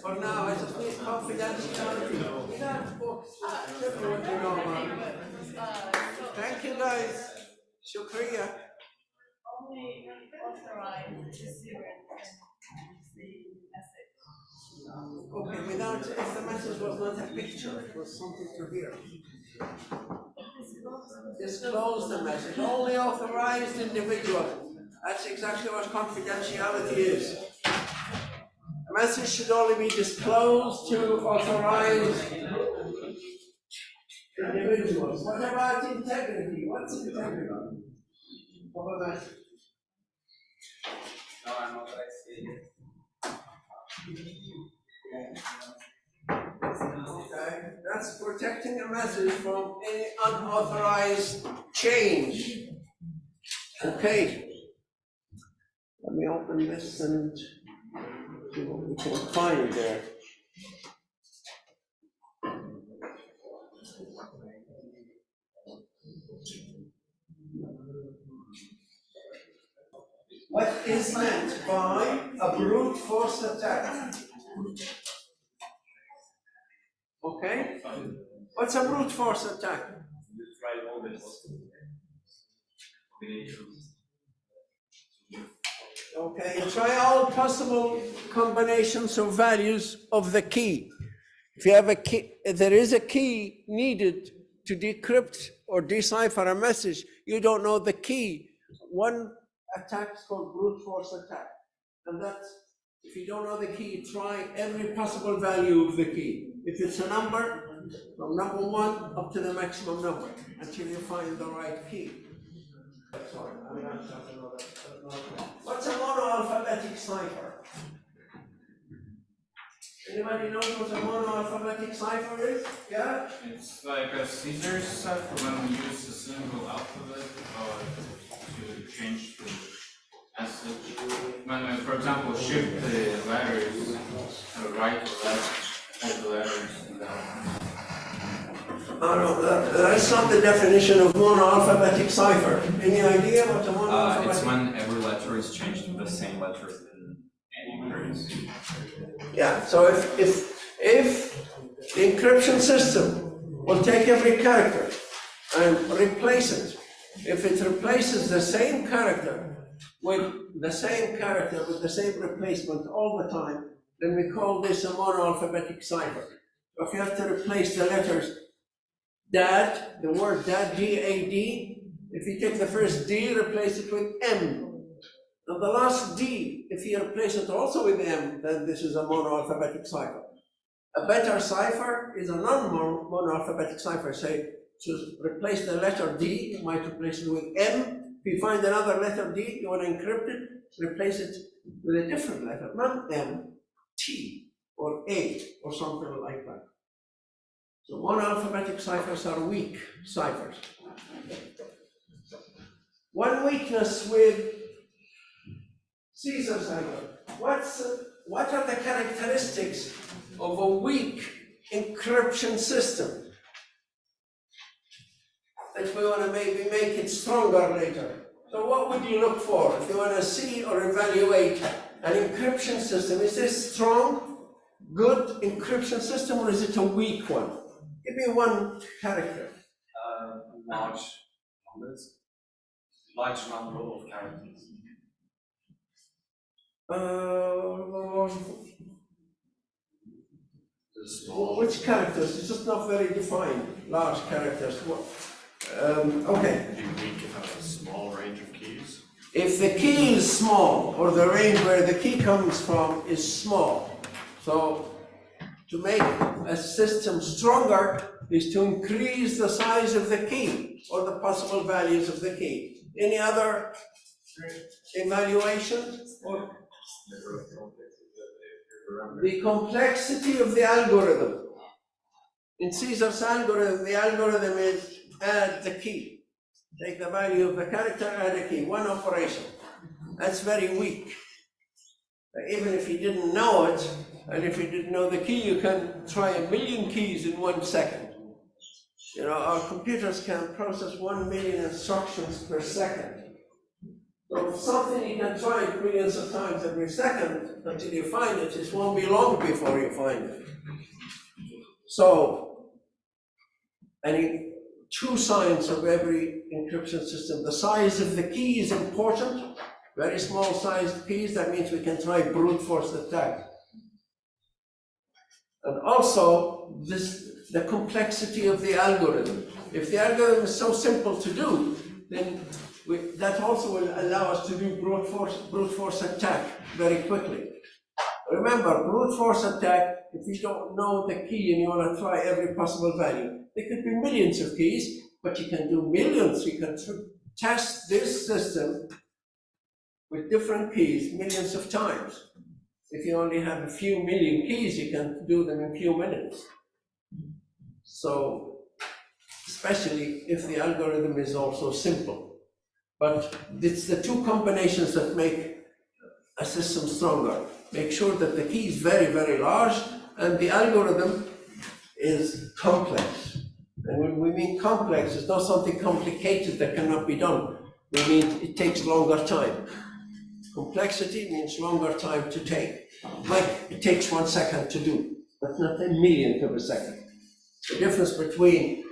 For now, I just need confidentiality. Without books, just what you know about. Thank you guys. Shukriya. Only authorized receiver can see message. Okay, without, if the message was not a picture, it was something to hear. Disclose the message. Only authorized individual. That's exactly what confidentiality is. A message should only be disclosed to authorized individuals. What about integrity? What's integrity? What about that? No, I'm not it. Okay, that's protecting a message from any unauthorized change. Okay, let me open this and see what we can find there. What is meant by a brute force attack? Okay, what's a brute force attack? You try all the possible combinations. Okay, you try all possible combinations of values of the key. If you have a key, if there is a key needed to decrypt or decipher a message, you don't know the key. One attack is called brute force attack. And that's, if you don't know the key, try every possible value of the key. If it's a number, from number 1 up to the maximum number, until you find the right key. Sorry, I'm not talking about that. What's a monoalphabetic cipher? Anybody knows what a monoalphabetic cipher is? Yeah? It's like a scissors cipher when we use a single alphabet to change the message. When, for example, shift the letters right or left, all the letters down. Oh, no, that's not the definition of monoalphabetic cipher. Any idea what a monoalphabetic? It's when every letter is changed to the same letter in any currency. Yeah, so if the encryption system will take every character and replace it, if it replaces the same character with the same replacement all the time, then we call this a monoalphabetic cipher. So if you have to replace the letters dad, the word dad, D-A-D, if you take the first D, replace it with M. And the last D, if you replace it also with M, then this is a monoalphabetic cipher. A better cipher is a non-monoalphabetic cipher. Say, to replace the letter D, you might replace it with M. If you find another letter D, you want to encrypt it, replace it with a different letter, not M, T, or A, or something like that. So monoalphabetic ciphers are weak ciphers. One weakness with Caesar cipher. What are the characteristics of a weak encryption system that we want to maybe make it stronger later? So what would you look for if you want to see or evaluate an encryption system? Is this strong, good encryption system, or is it a weak one? Give me one character. Large numbers. Large number of characters. Which characters? It's just not very defined. Large characters. Okay. Do you think you have a small range of keys? If the key is small, or the range where the key comes from is small, so to make a system stronger is to increase the size of the key or the possible values of the key. Any other evaluation? Or the complexity of the algorithm. In Caesar's algorithm, the algorithm is add the key. Take the value of the character, add a key, one operation. That's very weak. Even if you didn't know it, and if you didn't know the key, you can try 1,000,000 keys in 1 second. You know, our computers can process 1,000,000 instructions per second. So if something you can try it millions of times every second until you find it, it won't be long before you find it. So, any true science of every encryption system, the size of the key is important. Very small sized keys, that means we can try brute force attack. And also, the complexity of the algorithm. If the algorithm is so simple to do, then that also will allow us to do brute force attack very quickly. Remember, brute force attack, if you don't know the key and you want to try every possible value, there could be millions of keys, but you can do millions. You can test this system with different keys millions of times. If you only have a few million keys, you can do them in a few minutes. So, especially if the algorithm is also simple. But it's the two combinations that make a system stronger. Make sure that the key is very, very large and the algorithm is complex. And when we mean complex, it's not something complicated that cannot be done. We mean it takes longer time. Complexity means longer time to take. Like it takes 1 second to do, but not a millionth of a second. The difference between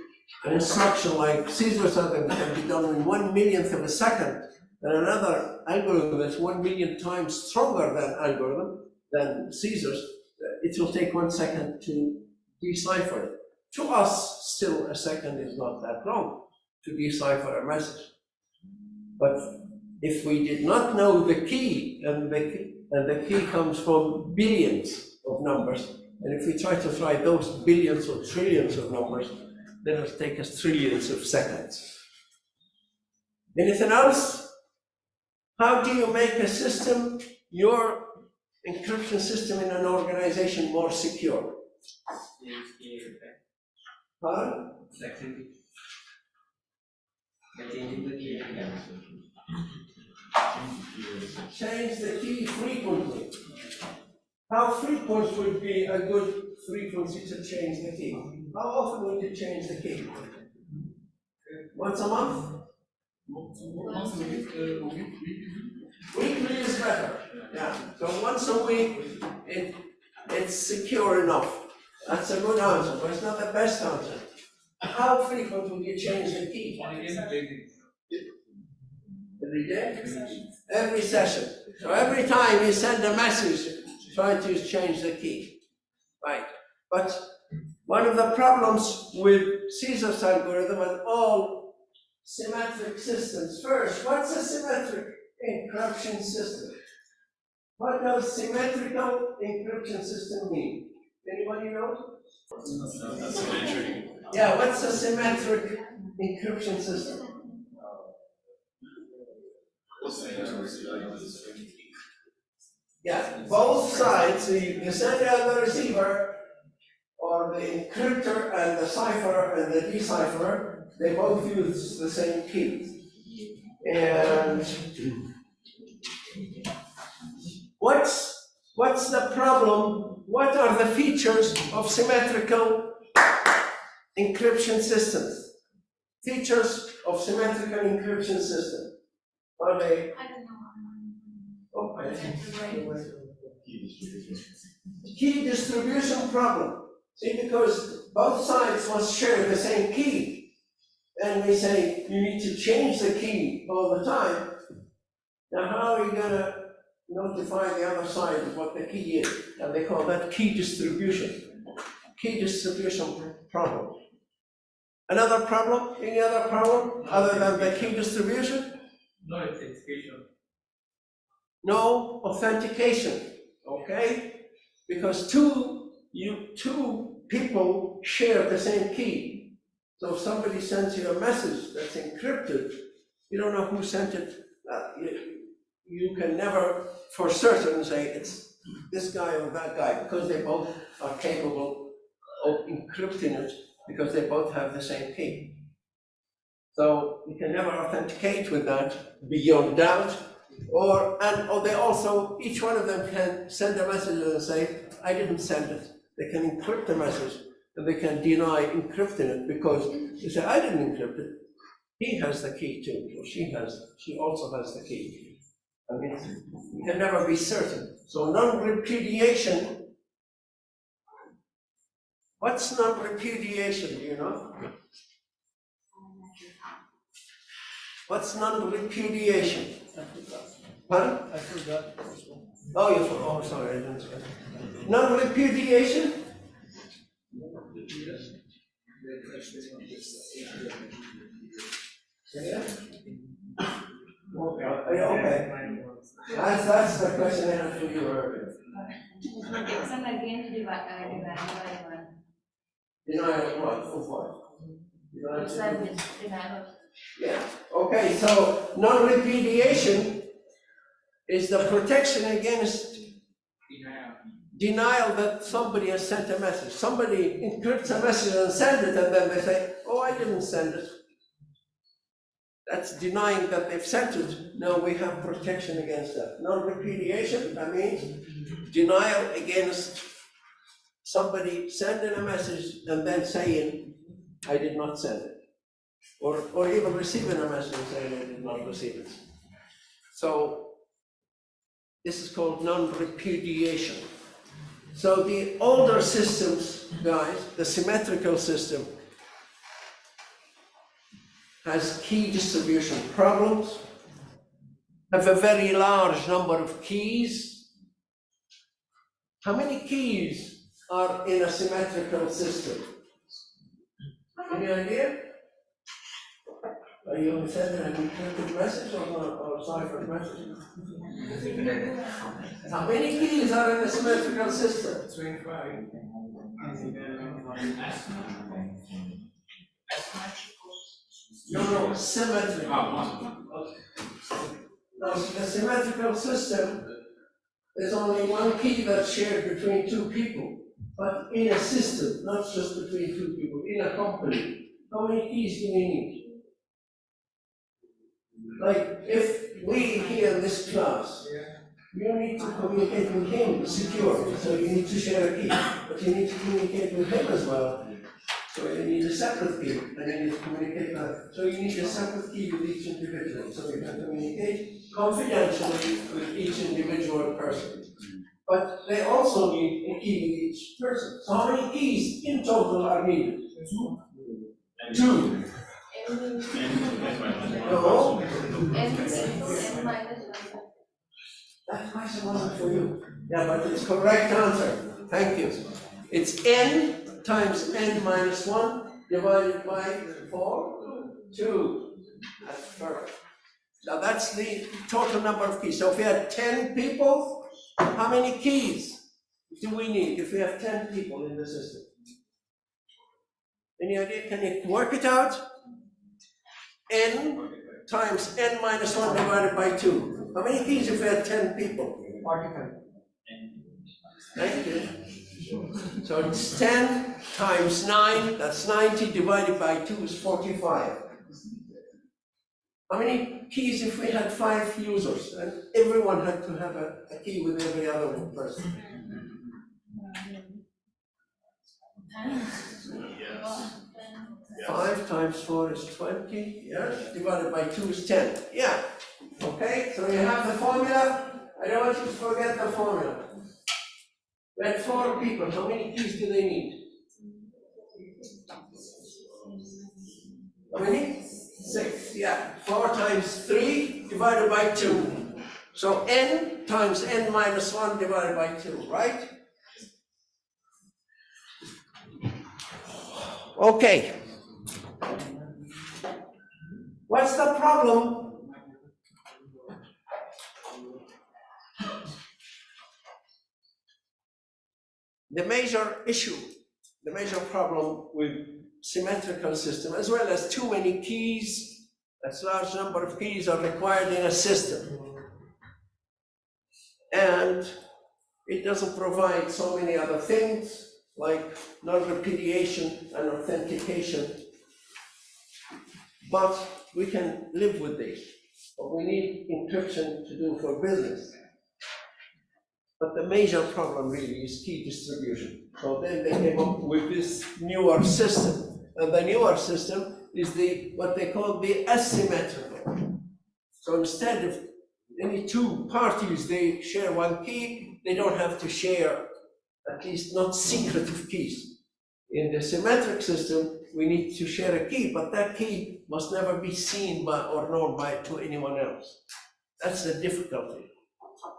an instruction like Caesar's algorithm can be done in 1 millionth of a second, and another algorithm that's 1 million times stronger than Caesar's, it will take 1 second to decipher it. To us, still a second is not that long to decipher a message. But if we did not know the key, and the key comes from billions of numbers, and if we try to try those billions or trillions of numbers, then it'll take us trillions of seconds. Anything else? How do you make a system, your encryption system in an organization, more secure? Huh? Change the key frequently. How frequent would be a good frequency to change the key? How often would you change the key? Once a month? Weekly is better. Yeah. So once a week, it's secure enough. That's a good answer, but it's not the best answer. How frequent would you change the key? Every day? Every session. So every time you send a message, try to change the key. Right. But one of the problems with Caesar's algorithm and all symmetric systems, first, what's a symmetric encryption system? What does symmetrical encryption system mean? Anybody know? Yeah, what's a symmetric encryption system? Yeah, both sides, the sender and the receiver, or the encryptor and the cipherer and the decipherer, they both use the same key. And what's the problem? What are the features of symmetrical encryption systems? Features of symmetrical encryption system. Are they? I don't know. Oh, key distribution problem. See, because both sides must share the same key. And we say you need to change the key all the time. Now, how are you going to notify the other side of what the key is? And they call that key distribution. Key distribution problem. Another problem? Any other problem other than the key distribution? No authentication. No authentication. Okay? Because two people share the same key. So if somebody sends you a message that's encrypted, you don't know who sent it. You can never for certain say it's this guy or that guy, because they both are capable of encrypting it, because they both have the same key. So you can never authenticate with that beyond doubt. Or they also, each one of them can send a message and say, I didn't send it. They can encrypt the message and they can deny encrypting it, because they say, I didn't encrypt it. He has the key too, or she also has the key. I mean, you can never be certain. So non-repudiation, what's non-repudiation, do you know? What's non-repudiation? Pardon? I forgot. Oh, you forgot, oh, sorry, I didn't say. Non-repudiation? Yeah? Okay. That's the question I had for you earlier. Protection against denial by one. Denial of what? Of what? Denial of- Service, denial. Yeah, okay, so non-repudiation is the protection against denial that somebody has sent a message. Somebody encrypts a message and sends it, and then they say, oh, I didn't send it. That's denying that they've sent it. No, we have protection against that. Non-repudiation, that means denial against somebody sending a message and then saying, I did not send it. Or even receiving a message saying I did not receive it. So this is called non-repudiation. So the older systems, guys, the symmetrical system, has key distribution problems, have a very large number of keys. How many keys are in a symmetrical system? Any idea? Are you sending an encrypted message or a ciphered message? How many keys are in a symmetrical system? 25. No, symmetrical. No, the symmetrical system is only one key that's shared between two people. But in a system, not just between two people, in a company, how many keys do we need? Like, if we here in this class, you need to communicate with him securely, so you need to share a key, but you need to communicate with him as well. So you need a separate key, and you need to communicate that. So you need a separate key with each individual, so you can communicate confidentially with each individual person. But they also need a key with each person. So how many keys in total are needed? Two. No. N minus one. That question wasn't for you. Yeah, but it's correct answer. Thank you. It's n times n minus 1 divided by 4, 2. That's perfect. Now that's the total number of keys. So if we had 10 people, how many keys do we need if we have 10 people in the system? Any idea? Can you work it out? N times n minus 1 divided by 2. How many keys if we had 10 people? 45. Thank you. So it's 10 times 9, that's 90, divided by 2 is 45. How many keys if we had 5 users and everyone had to have a key with every other person? Yes. 5 times 4 is 20, yes, divided by 2 is 10. Yeah. Okay, so you have the formula. I don't want you to forget the formula. We had 4 people. How many keys do they need? How many? 6, yeah. 4 times 3 divided by 2. So n times n minus 1 divided by 2, right? Okay. What's the problem? The major issue, the major problem with symmetrical system, as well as too many keys, a large number of keys are required in a system. And it doesn't provide so many other things like non-repudiation and authentication. But we can live with this. But we need encryption to do for business. But the major problem really is key distribution. So then they came up with this newer system. And the newer system is what they call the asymmetrical. So instead of any two parties, they share one key, they don't have to share, at least not secretive keys. In the symmetric system, we need to share a key, but that key must never be seen by or known by to anyone else. That's the difficulty.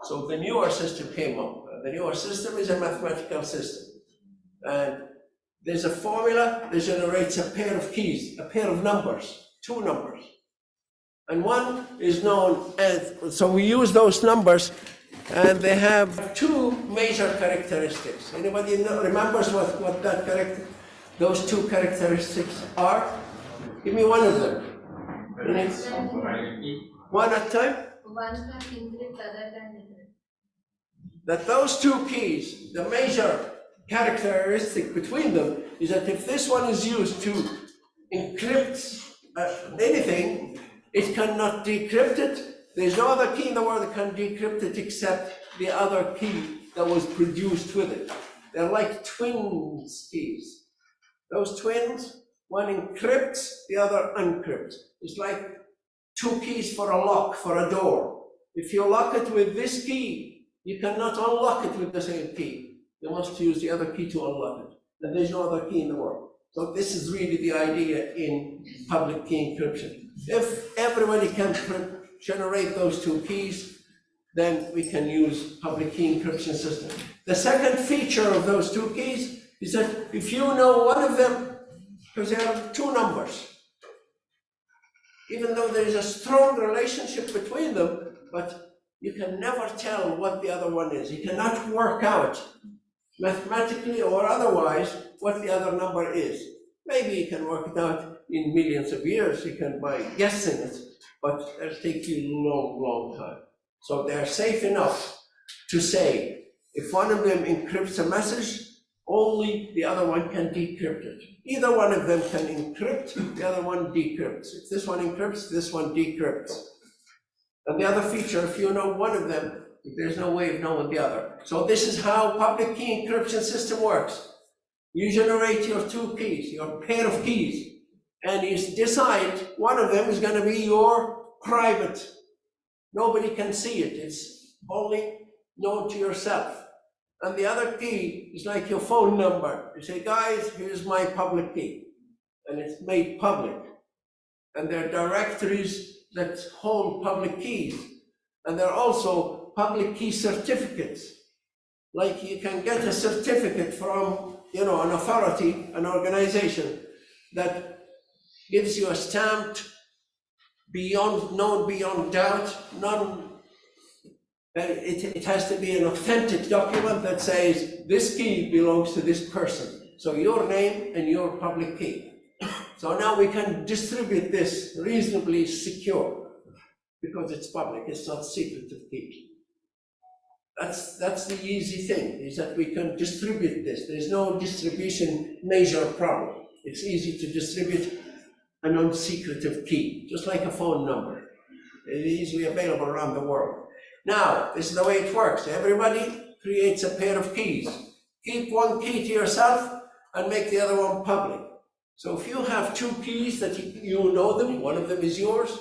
So the newer system came up. The newer system is a mathematical system. And there's a formula that generates a pair of keys, a pair of numbers, two numbers. And one is known as, so we use those numbers, and they have two major characteristics. Anybody remembers what those two characteristics are? Give me one of them. One at a time? One can encrypt, other can decrypt. That those two keys, the major characteristic between them is that if this one is used to encrypt anything, it cannot decrypt it. There's no other key in the world that can decrypt it except the other key that was produced with it. They're like twins keys. Those twins, one encrypts, the other uncrypts. It's like two keys for a lock, for a door. If you lock it with this key, you cannot unlock it with the same key. You must use the other key to unlock it. And there's no other key in the world. So this is really the idea in public key encryption. If everybody can generate those two keys, then we can use public key encryption system. The second feature of those two keys is that if you know one of them, because there are two numbers, even though there is a strong relationship between them, but you can never tell what the other one is. You cannot work out mathematically or otherwise what the other number is. Maybe you can work it out in millions of years, you can by guessing it, but it'll take you a long, long time. So they're safe enough to say, if one of them encrypts a message, only the other one can decrypt it. Either one of them can encrypt, the other one decrypts. If this one encrypts, this one decrypts. And the other feature, if you know one of them, there's no way of knowing the other. So this is how public key encryption system works. You generate your two keys, your pair of keys, and you decide one of them is going to be your private. Nobody can see it, it's only known to yourself. And the other key is like your phone number. You say, guys, here's my public key. And it's made public. And there are directories that hold public keys. And there are also public key certificates. Like you can get a certificate from, an authority, an organization that gives you a stamped, known beyond doubt, it has to be an authentic document that says this key belongs to this person. So your name and your public key. So now we can distribute this reasonably secure because it's public, it's not secretive key. That's the easy thing, is that we can distribute this. There's no distribution major problem. It's easy to distribute a non-secretive key, just like a phone number. It's easily available around the world. Now, this is the way it works. Everybody creates a pair of keys. Keep one key to yourself and make the other one public. So if you have two keys that you know them, one of them is yours,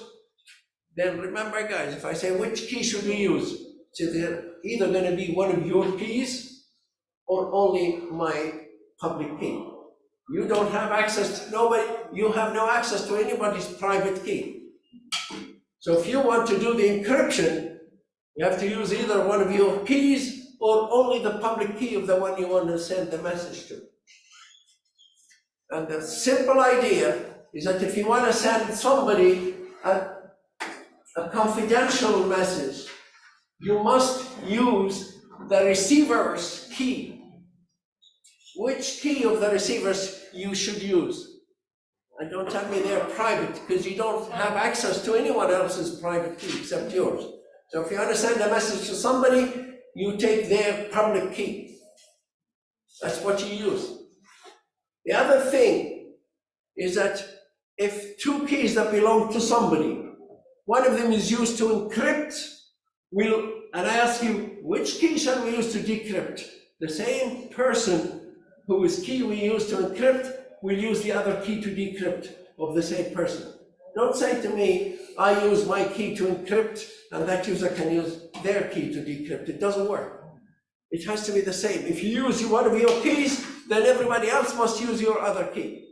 then remember, guys, if I say which key should we use, so they're either going to be one of your keys or only my public key. You don't have access to you have no access to anybody's private key. So if you want to do the encryption, you have to use either one of your keys or only the public key of the one you want to send the message to. And the simple idea is that if you want to send somebody a confidential message, you must use the receiver's key. Which key of the receivers you should use? And don't tell me they're private, because you don't have access to anyone else's private key except yours. So if you want to send a message to somebody, you take their public key. That's what you use. The other thing is that if two keys that belong to somebody, one of them is used to encrypt, and I ask you, which key shall we use to decrypt? The same person whose key we use to encrypt will use the other key to decrypt of the same person. Don't say to me, I use my key to encrypt and that user can use their key to decrypt. It doesn't work. It has to be the same. If you use one of your keys, then everybody else must use your other key.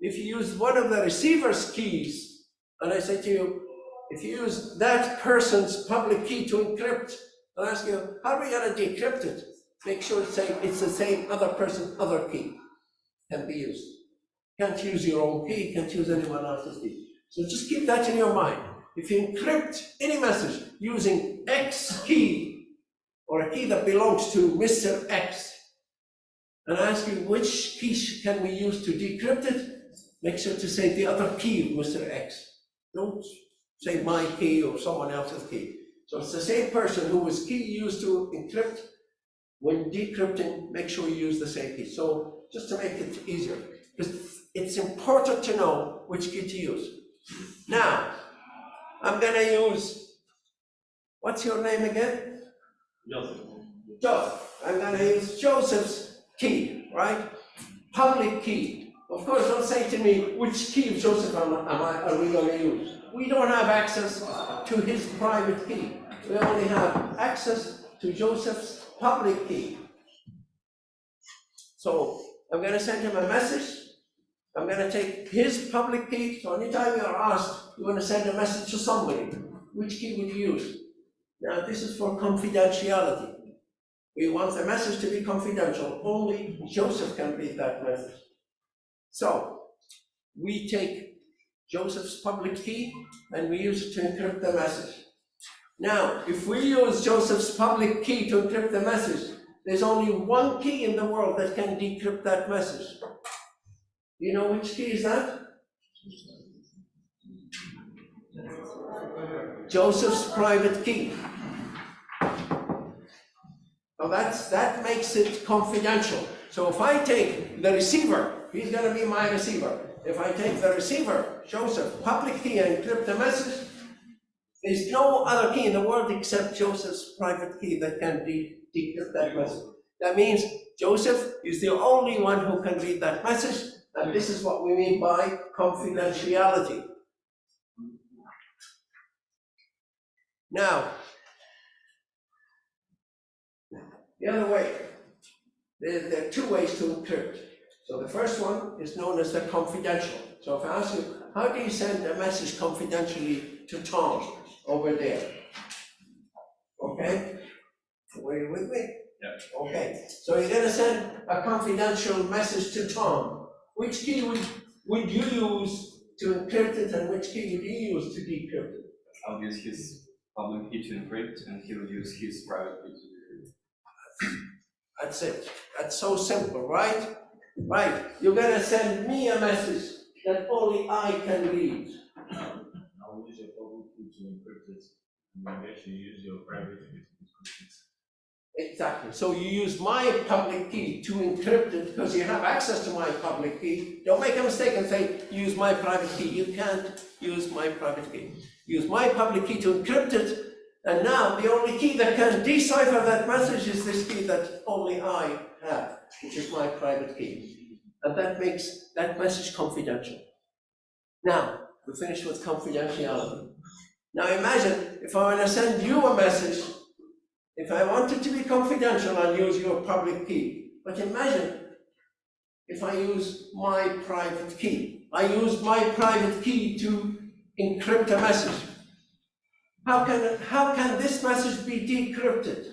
If you use one of the receiver's keys, and I say to you, if you use that person's public key to encrypt, I'll ask you, how are we going to decrypt it? Make sure it's the same other person's other key can be used. Can't use your own key, can't use anyone else's key. So just keep that in your mind. If you encrypt any message using X key, or a key that belongs to Mr. X, and I ask you which key can we use to decrypt it, make sure to say the other key of Mr. X. Don't say my key or someone else's key. So it's the same person who was key used to encrypt. When decrypting, make sure you use the same key. So just to make it easier, because it's important to know which key to use. Now, I'm going to use, what's your name again? Joseph. I'm going to use Joseph's key, right? Public key. Of course, don't say to me, which key of Joseph are we going to use? We don't have access to his private key. We only have access to Joseph's public key. So I'm going to send him a message. I'm going to take his public key. So anytime you're asked, you want to send a message to somebody, which key would you use? Now this is for confidentiality. We want the message to be confidential. Only Joseph can read that message. So we take Joseph's public key and we use it to encrypt the message. Now, if we use Joseph's public key to encrypt the message, there's only one key in the world that can decrypt that message. Do you know which key is that? Joseph's private key. Now that makes it confidential. So if I take the receiver, he's going to be my receiver. If I take the receiver, Joseph's public key, and encrypt the message, there's no other key in the world except Joseph's private key that can decrypt that message. That means Joseph is the only one who can read that message, and this is what we mean by confidentiality. Now, the other way, there are two ways to encrypt. So the first one is known as the confidential. So if I ask you, how do you send a message confidentially to Tom over there? Okay? Were you with me? Yeah. Okay. So you're going to send a confidential message to Tom. Which key would you use to encrypt it, and which key would you use to decrypt it? I'll use his public key to encrypt, and he'll use his private key to decrypt. That's it. That's so simple, right? Right. You're going to send me a message that only I can read. I'll use your public key to encrypt it, and you actually use your private key to decrypt it. Exactly. So you use my public key to encrypt it because you have access to my public key. Don't make a mistake and say, use my private key. You can't use my private key. Use my public key to encrypt it, and now the only key that can decipher that message is this key that only I have, which is my private key. And that makes that message confidential. Now, we finished with confidentiality. Now imagine if I want to send you a message. If I want it to be confidential, I'll use your public key. But imagine if I use my private key. I use my private key to encrypt a message. How can this message be decrypted?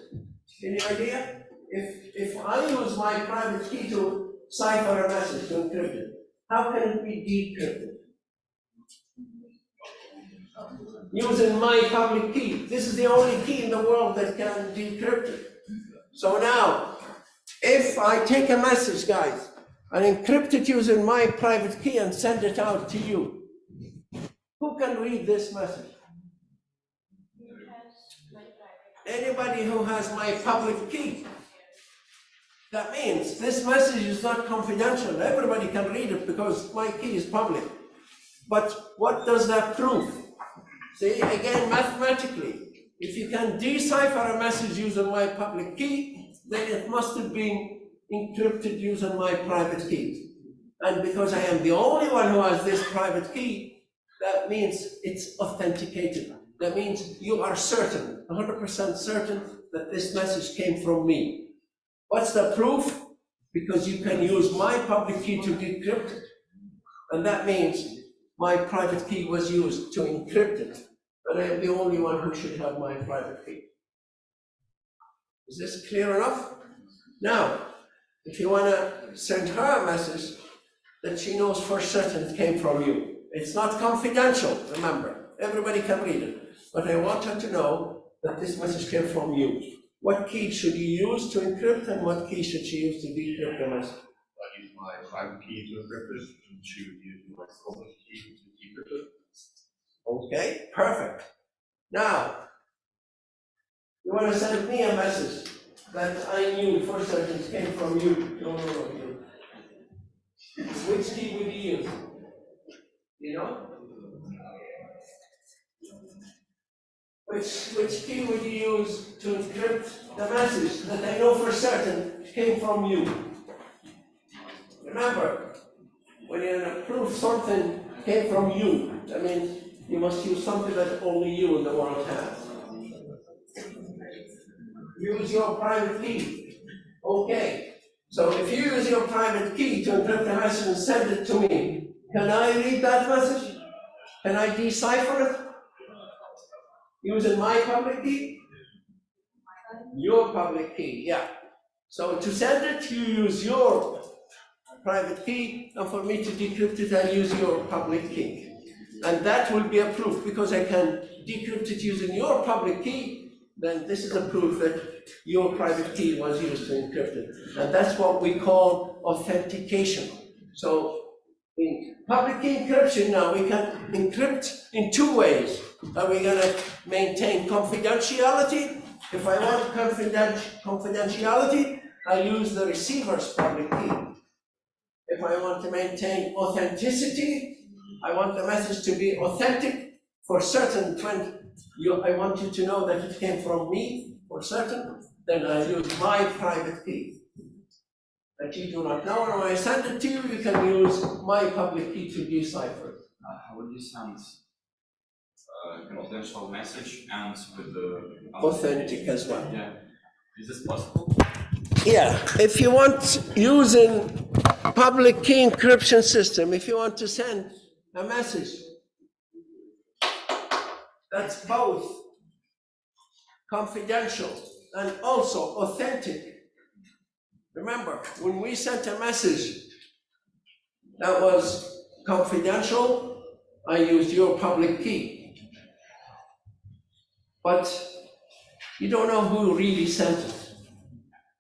Any idea? If I use my private key to cipher a message, to encrypt it, how can it be decrypted? Using my public key. This is the only key in the world that can decrypt it. So now, if I take a message, guys, and encrypt it using my private key and send it out to you, who can read this message? Anybody who has my public key. That means this message is not confidential. Everybody can read it because my key is public. But what does that prove? See, again, mathematically, if you can decipher a message using my public key, then it must have been encrypted using my private key. And because I am the only one who has this private key, that means it's authenticated. That means you are certain, 100% certain that this message came from me. What's the proof? Because you can use my public key to decrypt it. And that means my private key was used to encrypt it. But I am the only one who should have my private key. Is this clear enough? Now, if you want to send her a message that she knows for certain it came from you, it's not confidential, remember, everybody can read it. But I want her to know that this message came from you. What key should you use to encrypt and what key should she use to decrypt the message? I use my private key to encrypt it, and she would use my public key to decrypt it. Okay, perfect. Now, you want to send me a message that I knew for certain came from you. No. Which key would you use? You know? Which key would you use to encrypt the message that I know for certain came from you? Remember, when you prove something came from you, that means you must use something that only you in the world has. Use your private key. Okay. So if you use your private key to encrypt the message and send it to me, can I read that message? Can I decipher it? Using my public key? Your public key, yeah. So to send it, you use your private key, and for me to decrypt it, I use your public key. And that will be a proof, because I can decrypt it using your public key, then this is a proof that your private key was used to encrypt it. And that's what we call authentication. So in public key encryption now, we can encrypt in two ways. Are we going to maintain confidentiality? If I want confidentiality, I use the receiver's public key. If I want to maintain authenticity, I want the message to be authentic for certain. I want you to know that it came from me for certain, then I use my private key. That you do not know, and when I send it to you, you can use my public key to decipher it. How would you send confidential message and with the Authentic as well. Yeah, is this possible? Yeah, if you want, using public key encryption system, if you want to send a message that's both confidential and also authentic. Remember, when we sent a message that was confidential, I used your public key. But you don't know who really sent it,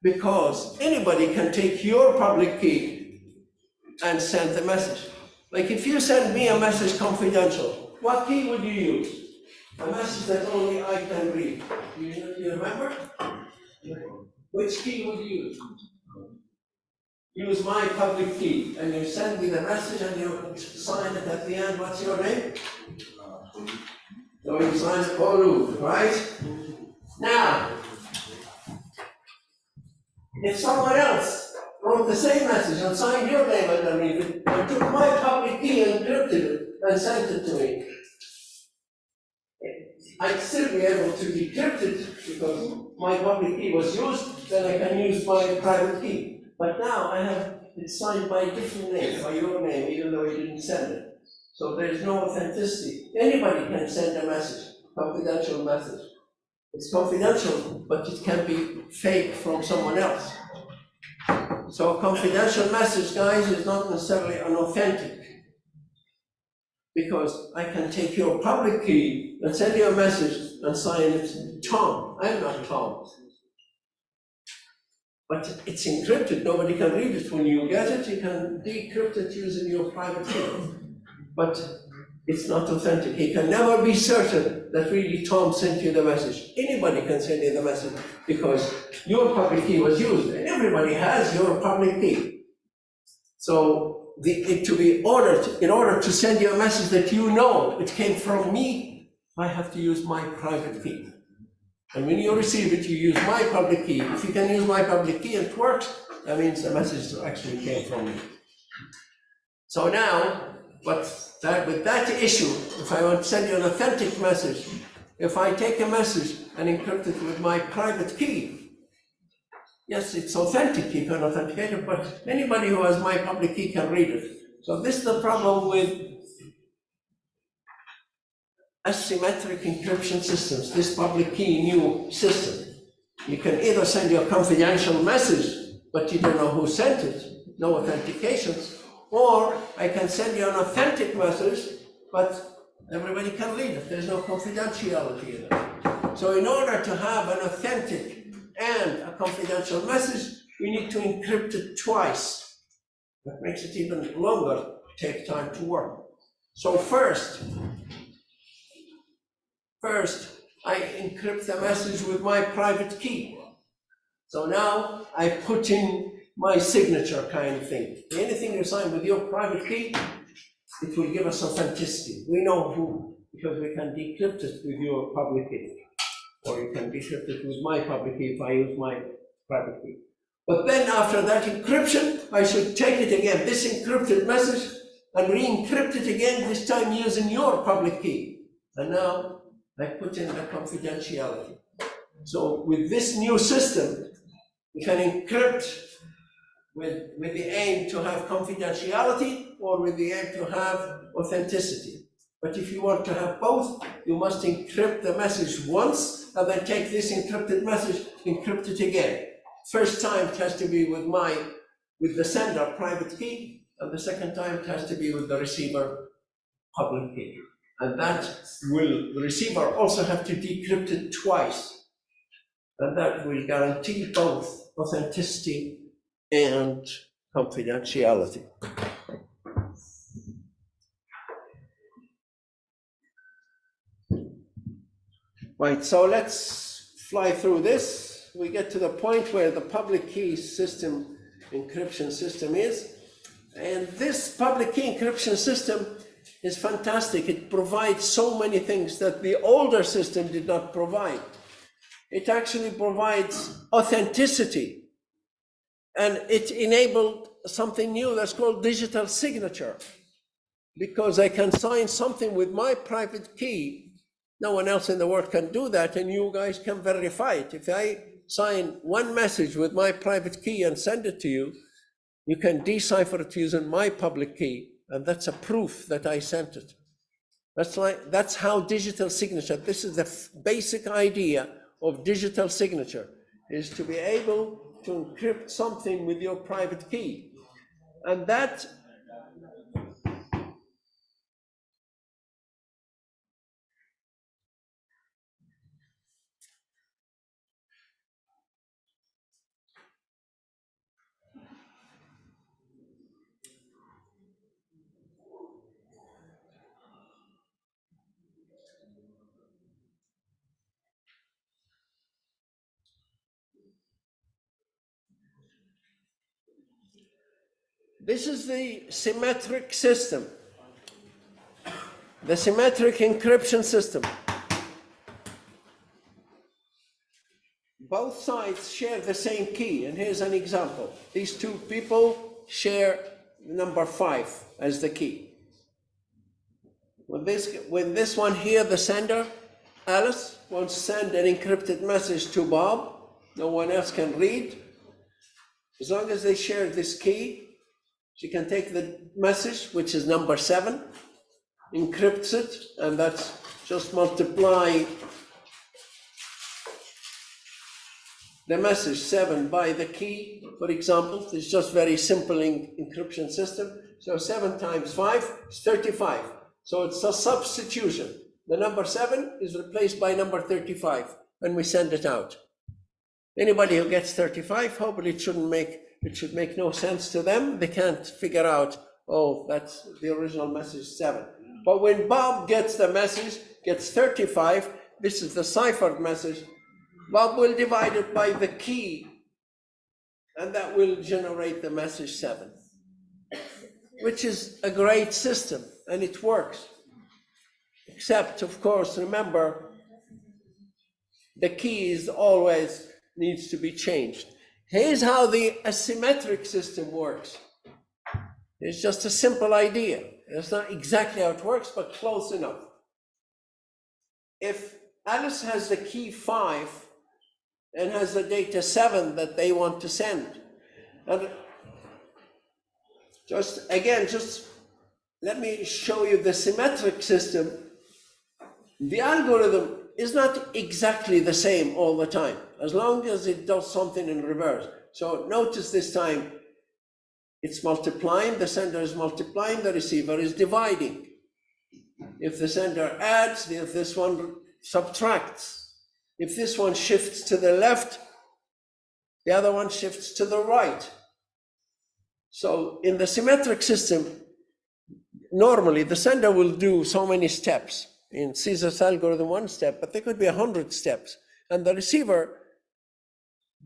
because anybody can take your public key and send the message. Like if you send me a message confidential, what key would you use? A message that only I can read. You remember? Which key would you use? Use my public key, and you send me the message and you sign it at the end. What's your name? So you sign it Olu, right? Now, if someone else wrote the same message and signed your name underneath it, and took my public key and encrypted it and sent it to me, I'd still be able to decrypt it because my public key was used, then I can use my private key. But now I have it signed by a different name, by your name, even though you didn't send it. So there is no authenticity. Anybody can send a message, confidential message. It's confidential, but it can be fake from someone else. So a confidential message, guys, is not necessarily an authentic. Because I can take your public key and send you a message and sign it Tom. I'm not Tom. But it's encrypted, nobody can read it. When you get it, you can decrypt it using your private key. But it's not authentic. He can never be certain that really Tom sent you the message. Anybody can send you the message because your public key was used, and everybody has your public key. So in order to send you a message that you know it came from me, I have to use my private key. And when you receive it, you use my public key. If you can use my public key and it works, that means the message actually came from me. So now, But with that issue, if I want to send you an authentic message, if I take a message and encrypt it with my private key, yes, it's authentic, you can authenticate it, but anybody who has my public key can read it. So this is the problem with asymmetric encryption systems, this public key new system. You can either send you a confidential message, but you don't know who sent it, no authentications, or I can send you an authentic message, but everybody can read it, there's no confidentiality in it. So in order to have an authentic and a confidential message, we need to encrypt it twice. That makes it even longer, take time to work. So first, I encrypt the message with my private key. So now I put in my signature kind of thing. Anything you sign with your private key, it will give us authenticity. We know who, because we can decrypt it with your public key. Or you can decrypt it with my public key if I use my private key. But then after that encryption, I should take it again, this encrypted message, and re-encrypt it again, this time using your public key. And now I put in the confidentiality. So with this new system, we can encrypt with the aim to have confidentiality or with the aim to have authenticity. But if you want to have both, you must encrypt the message once and then take this encrypted message, encrypt it again. First time it has to be with the sender private key, and the second time it has to be with the receiver public key. And that will, the receiver also have to decrypt it twice. And that will guarantee both authenticity and confidentiality. Right, so let's fly through this. We get to the point where the public key system, encryption system is. And this public key encryption system is fantastic. It provides so many things that the older system did not provide. It actually provides authenticity, and it enabled something new that's called digital signature, because I can sign something with my private key. No one else in the world can do that, and you guys can verify it. If I sign one message with my private key and send it to you, you can decipher it using my public key, and that's a proof that I sent it. That's how digital signature, this is the basic idea of digital signature, is to be able to encrypt something with your private key. And that this is the symmetric system, the symmetric encryption system. Both sides share the same key, and here's an example. These two people share number 5 as the key. When this one here, the sender, Alice, wants to send an encrypted message to Bob, no one else can read. As long as they share this key, she can take the message, which is number 7, encrypts it, and that's just multiply the message 7 by the key, for example. It's just very simple encryption system. So 7 times 5 is 35. So it's a substitution. The number 7 is replaced by number 35, and we send it out. Anybody who gets 35, hopefully it should make no sense to them. They can't figure out, oh, that's the original message 7. But when Bob gets the message, gets 35, this is the ciphered message, Bob will divide it by the key, and that will generate the message 7, which is a great system, and it works. Except, of course, remember, the key is always needs to be changed. Here's how the asymmetric system works. It's just a simple idea. That's not exactly how it works, but close enough. If Alice has the key 5 and has the data 7 that they want to send, and just let me show you the symmetric system. The algorithm is not exactly the same all the time, as long as it does something in reverse. So notice this time, it's multiplying, the sender is multiplying, the receiver is dividing. If the sender adds, if this one subtracts. If this one shifts to the left, the other one shifts to the right. So in the symmetric system, normally the sender will do so many steps. In Caesar's algorithm, 1 step, but there could be 100 steps. And the receiver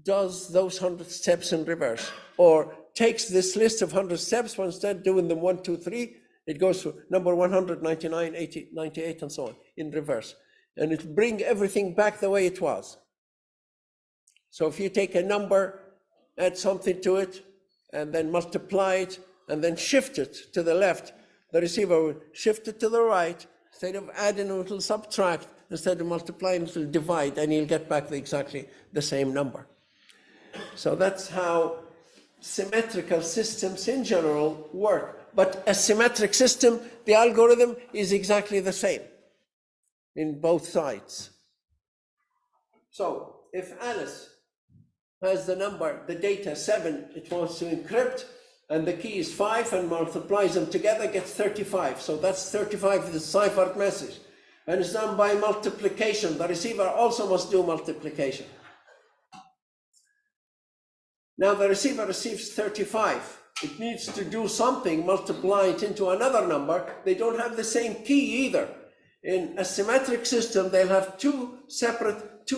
does those 100 steps in reverse, or takes this list of 100 steps, but instead doing them 1, 2, 3, it goes to number 100, 99, 80, 98, and so on, in reverse. And it'll bring everything back the way it was. So if you take a number, add something to it, and then multiply it, and then shift it to the left, the receiver will shift it to the right. Instead of adding, it will subtract. Instead of multiplying, it will divide, and you'll get back exactly the same number. So that's how symmetrical systems in general work. But a symmetric system, the algorithm is exactly the same in both sides. So if Alice has the number, the data 7, it wants to encrypt, and the key is 5 and multiplies them together, gets 35. So that's 35 the ciphered message. And it's done by multiplication. The receiver also must do multiplication. Now the receiver receives 35. It needs to do something, multiply it into another number. They don't have the same key either. In a symmetric system, they'll have two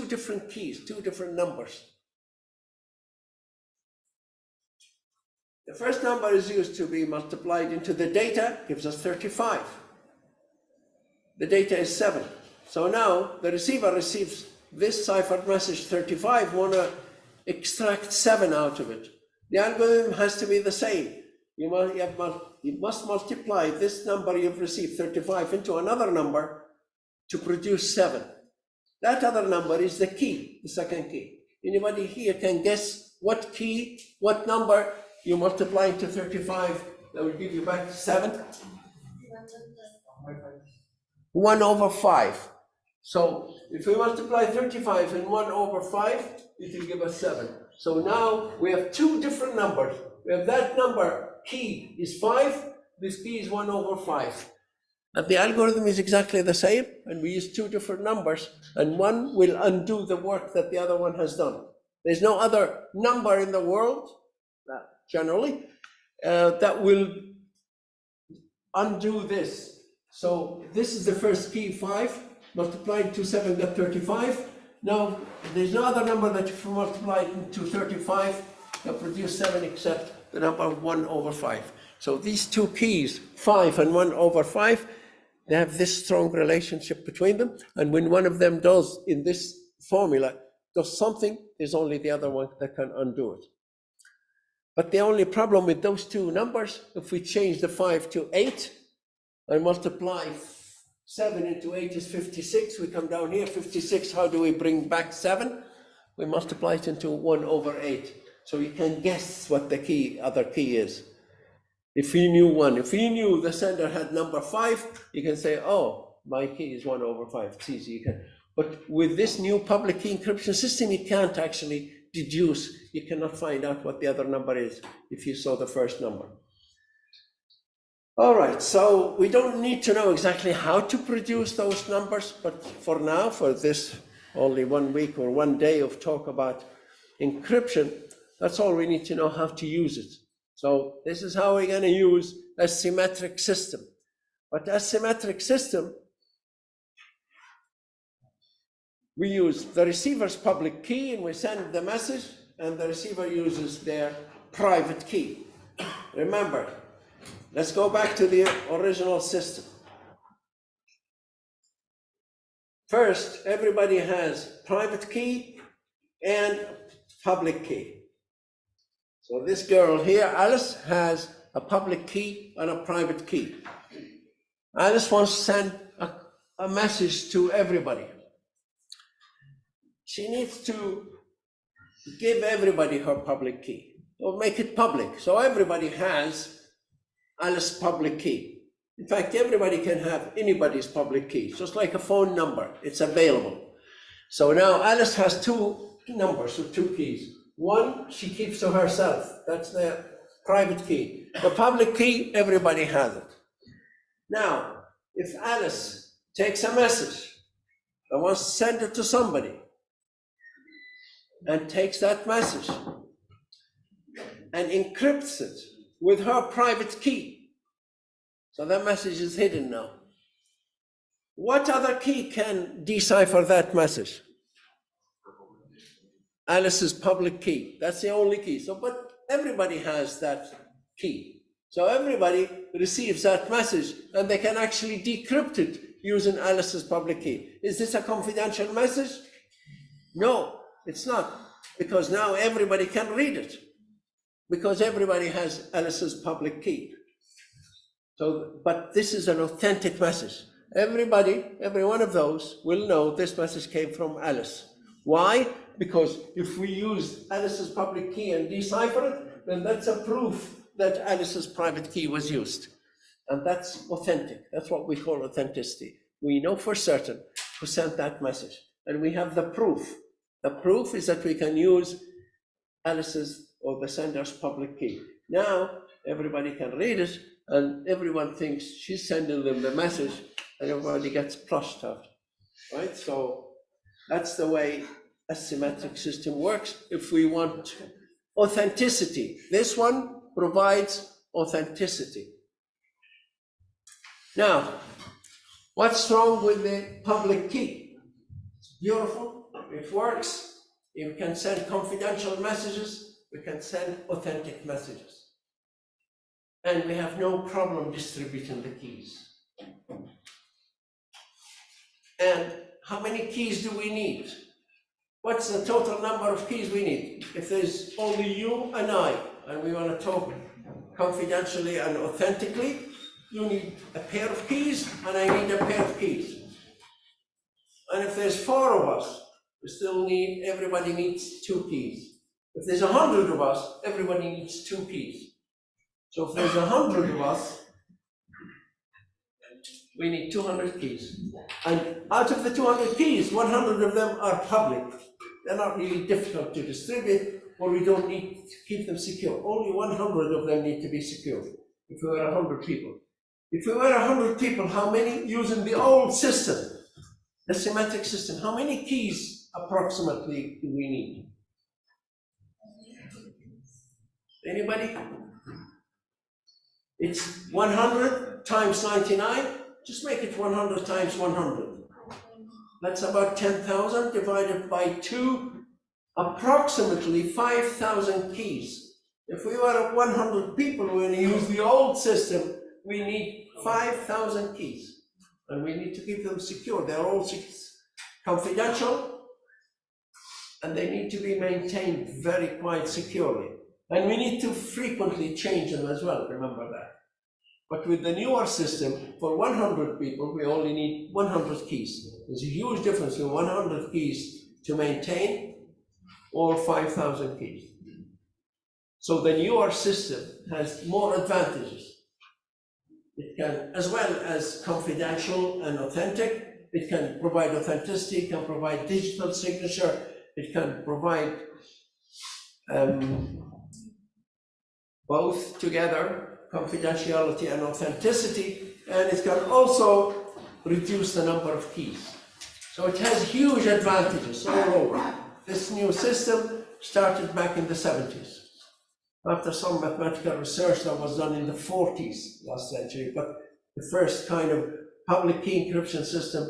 different keys, 2 different numbers. The first number is used to be multiplied into the data, gives us 35. The data is 7. So now the receiver receives this ciphered message 35, want to extract 7 out of it. The algorithm has to be the same. You must multiply this number you've received, 35, into another number to produce 7. That other number is the key, the second key. Anybody here can guess what key, what number you multiply into 35, that will give you back 7? 1 over 5. So if we multiply 35 and 1 over 5, it will give us 7. So now we have 2 different numbers. We have that number, key is 5, this key is 1 over 5. And the algorithm is exactly the same, and we use 2 different numbers, and one will undo the work that the other one has done. There's no other number in the world, generally, that will undo this. So this is the first key, 5, multiplied to 7, got 35. Now, there's no other number that if you multiply into 35, that produce 7 except the number 1 over 5. So these 2 keys, 5 and 1 over 5, they have this strong relationship between them. And when one of them does, in this formula, does something, there's only the other one that can undo it. But the only problem with those 2 numbers, if we change the 5 to 8 and multiply 7 into 8 is 56, we come down here, 56, how do we bring back 7? We multiply it into 1 over 8. So you can guess what the other key is. If you knew 1, if you knew the sender had number 5, you can say, oh, my key is 1 over 5, it's easy, you can. But with this new public key encryption system, you can't actually deduce, you cannot find out what the other number is if you saw the first number. All right, so we don't need to know exactly how to produce those numbers, but for now, for this only 1 week or 1 day of talk about encryption, that's all we need to know, how to use it. So this is how we're going to use a symmetric system. But a symmetric system, we use the receiver's public key and we send the message, and the receiver uses their private key. Remember, let's go back to the original system. First, everybody has private key and public key. So this girl here, Alice, has a public key and a private key. Alice wants to send a message to everybody. She needs to give everybody her public key, or make it public, so everybody has Alice's public key. In fact, everybody can have anybody's public key, just like a phone number, it's available. So now Alice has two numbers with two keys. One she keeps to herself, that's the private key. The public key, everybody has it. Now, if Alice takes a message and wants to send it to somebody, and takes that message and encrypts it with her private key, so that message is hidden now. What other key can decipher that message? Alice's public key, that's the only key. So, but everybody has that key. So everybody receives that message and they can actually decrypt it using Alice's public key. Is this a confidential message? No, it's not, because now everybody can read it, because everybody has Alice's public key. So, but this is an authentic message. Everybody, every one of those will know this message came from Alice. Why? Because if we use Alice's public key and decipher it, then that's a proof that Alice's private key was used. And that's authentic. That's what we call authenticity. We know for certain who sent that message. And we have the proof. The proof is that we can use Alice's or the sender's public key. Now, everybody can read it, and everyone thinks she's sending them the message, and everybody gets flushed out, right? So that's the way a symmetric system works if we want authenticity. This one provides authenticity. Now, what's wrong with the public key? It's beautiful, it works. You can send confidential messages, we can send authentic messages. And we have no problem distributing the keys. And how many keys do we need? What's the total number of keys we need? If there's only you and I, and we want to talk confidentially and authentically, you need a pair of keys, and I need a pair of keys. And if there's 4 of us, we still need, everybody needs 2 keys. If there's 100 of us, everybody needs 2 keys. So if there's 100 of us, we need 200 keys. And out of the 200 keys, 100 of them are public. They're not really difficult to distribute, or we don't need to keep them secure. Only 100 of them need to be secure, if we were 100 people. If we were 100 people, how many, using the old system, the symmetric system, how many keys approximately do we need? Anybody? It's 100 times 99. Just make it 100 times 100. That's about 10,000 divided by 2, approximately 5,000 keys. If we were 100 people, we're going to use the old system, we need 5,000 keys. And we need to keep them secure. They're all confidential, and they need to be maintained very quite securely. And we need to frequently change them as well, remember that. But with the newer system, for 100 people, we only need 100 keys. There's a huge difference between 100 keys to maintain or 5,000 keys. So the newer system has more advantages. It can, as well as confidential and authentic, it can provide authenticity, it can provide digital signature, it can provide both together, confidentiality and authenticity, and it can also reduce the number of keys. So it has huge advantages all over. This new system started back in the 70s, after some mathematical research that was done in the 40s last century, but the first kind of public key encryption system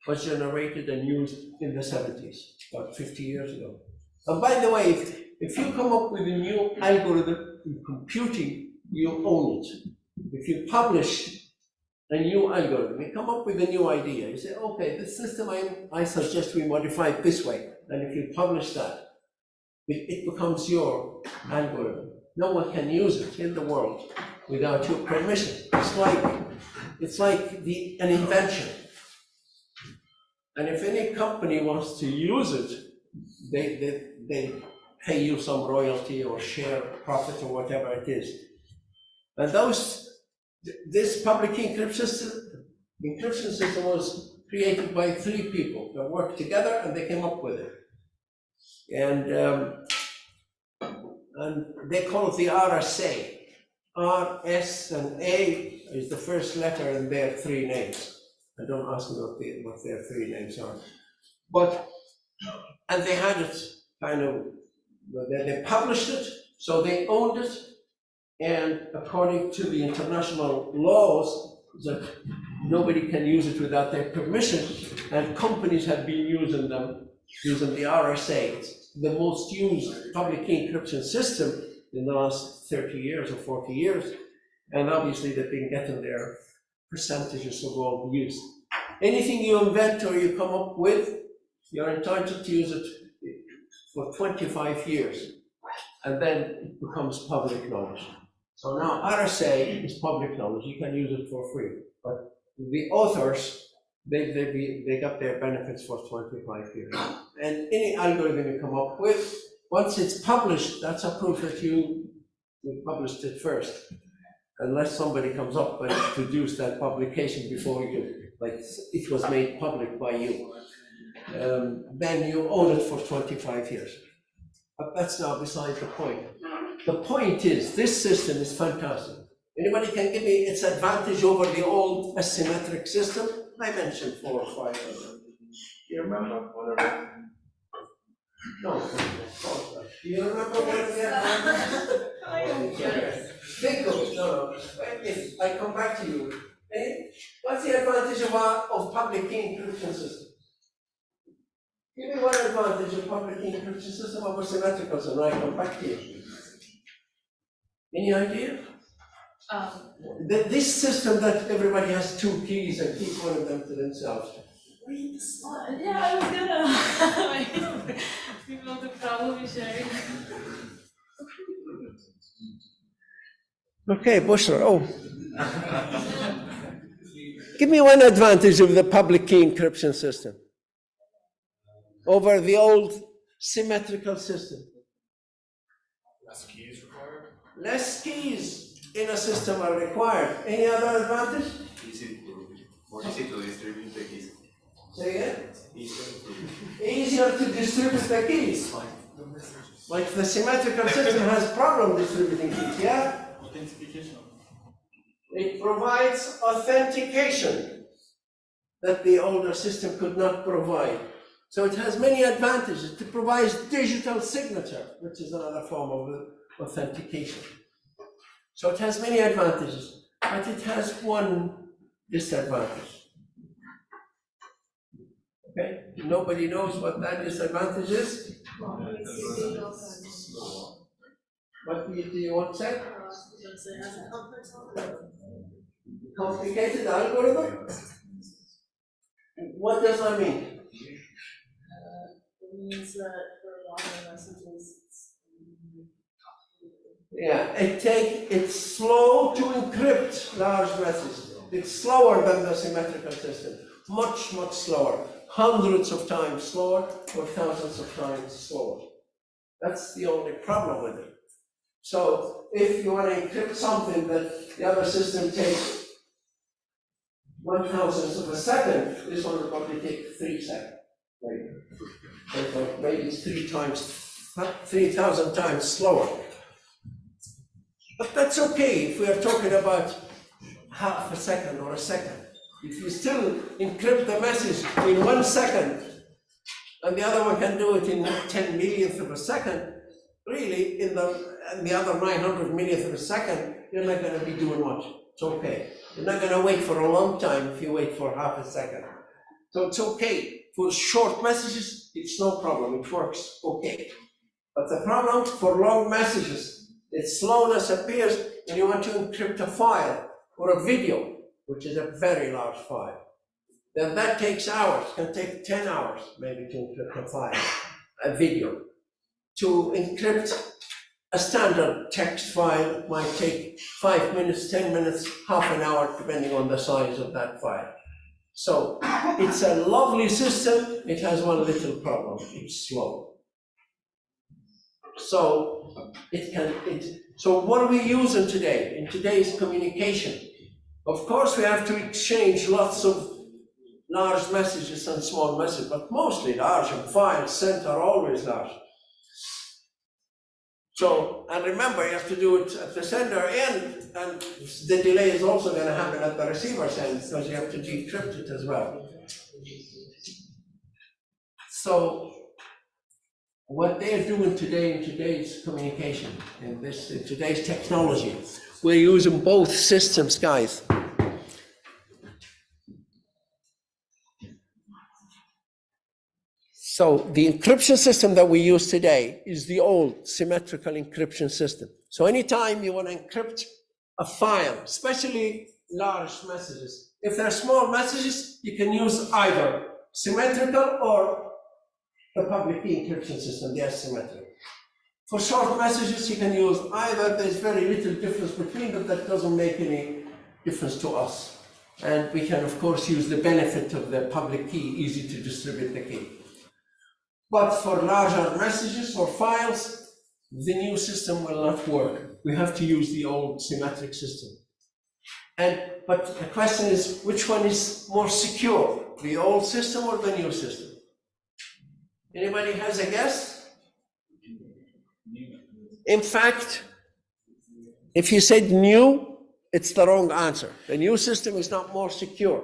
was generated and used in the 70s, about 50 years ago. And by the way, if you come up with a new algorithm in computing, you own it. If you publish a new algorithm, you come up with a new idea, you say, okay, this system I suggest we modify it this way. And if you publish that, it becomes your algorithm. No one can use it in the world without your permission. It's like it's like an invention. And if any company wants to use it, they pay you some royalty or share profit or whatever it is. And this public key encryption system was created by 3 people that worked together and they came up with it. And they call it the RSA. R, S, and A is the first letter in their 3 names. And don't ask me what their 3 names are. And they had it kind of, they published it, so they owned it. And according to the international laws, that nobody can use it without their permission, and companies have been using the RSA. It's the most used public key encryption system in the last 30 years or 40 years, and obviously they've been getting their percentages of all the use. Anything you invent or you come up with, you're entitled to use it for 25 years, and then it becomes public knowledge. So now RSA is public knowledge, you can use it for free, but the authors, they got their benefits for 25 years. And any algorithm you come up with, once it's published, that's a proof that you published it first. Unless somebody comes up and introduced that publication before you, like it was made public by you, then you own it for 25 years. But that's now beside the point. The point is, this system is fantastic. Anybody can give me its advantage over the old asymmetric system? I mentioned 4 or 5 of them. Do you remember one of them? No. Do you remember one of the advantages? Think of it. No. If I come back to you. What's the advantage of public key encryption system? Give me one advantage of public key encryption system over symmetrical, and I come back to you. Any idea? This system that everybody has 2 keys and keep one of them to themselves. Yeah, I was gonna. People to probably sharing. Okay, Bushra. Oh. Give me one advantage of the public key encryption system over the old symmetrical system. Less keys required? Less keys in a system are required. Any other advantage? More easy to distribute the keys. Say again? Easier Easier to distribute the keys. Like the symmetrical system has problem distributing keys, yeah? Authentication. It provides authentication that the older system could not provide. So it has many advantages. It provides digital signature, which is another form of authentication. So it has many advantages, but it has one disadvantage. Okay? Nobody knows what that disadvantage is? What do you want to say? Complicated algorithm? What does that mean? It means that for longer messages, Yeah, it's slow to encrypt large messages. It's slower than the symmetrical system. Much, much slower. Hundreds of times slower or thousands of times slower. That's the only problem with it. So if you want to encrypt something that the other system takes 1,000th of a second, this one will probably take 3 seconds. Right? So maybe it's 3,000 times slower. But that's okay if we are talking about half a second or a second. If you still encrypt the message in 1 second, and the other one can do it in 10 millionth of a second, really, in the other 900 millionth of a second, you're not going to be doing much. It's okay. You're not going to wait for a long time if you wait for half a second. So it's okay. For short messages, it's no problem. It works okay. But the problem for long messages, its slowness appears when you want to encrypt a file or a video, which is a very large file. Then that takes hours. It can take 10 hours maybe to encrypt a file, a video. To encrypt A standard text file might take 5 minutes, 10 minutes, half an hour, depending on the size of that file. So it's a lovely system. It has one little problem. It's slow. So so what are we using today in today's communication? Of course, we have to exchange lots of large messages and small messages, but mostly large, and files sent are always large. So, and remember, you have to do it at the sender end, and the delay is also going to happen at the receiver's end, because you have to decrypt it as well. So, what they're doing today in today's communication, in today's technology, we're using both systems, guys. So the encryption system that we use today is the old symmetrical encryption system. So anytime you want to encrypt a file, especially large messages, if they're small messages, you can use either symmetrical or the public key encryption system, the asymmetric. For short messages, you can use either. There's very little difference between them. That doesn't make any difference to us. And we can, of course, use the benefit of the public key, easy to distribute the key. But for larger messages or files, the new system will not work. We have to use the old symmetric system. But the question is, which one is more secure, the old system or the new system? Anybody has a guess? In fact, if you said new, it's the wrong answer. The new system is not more secure.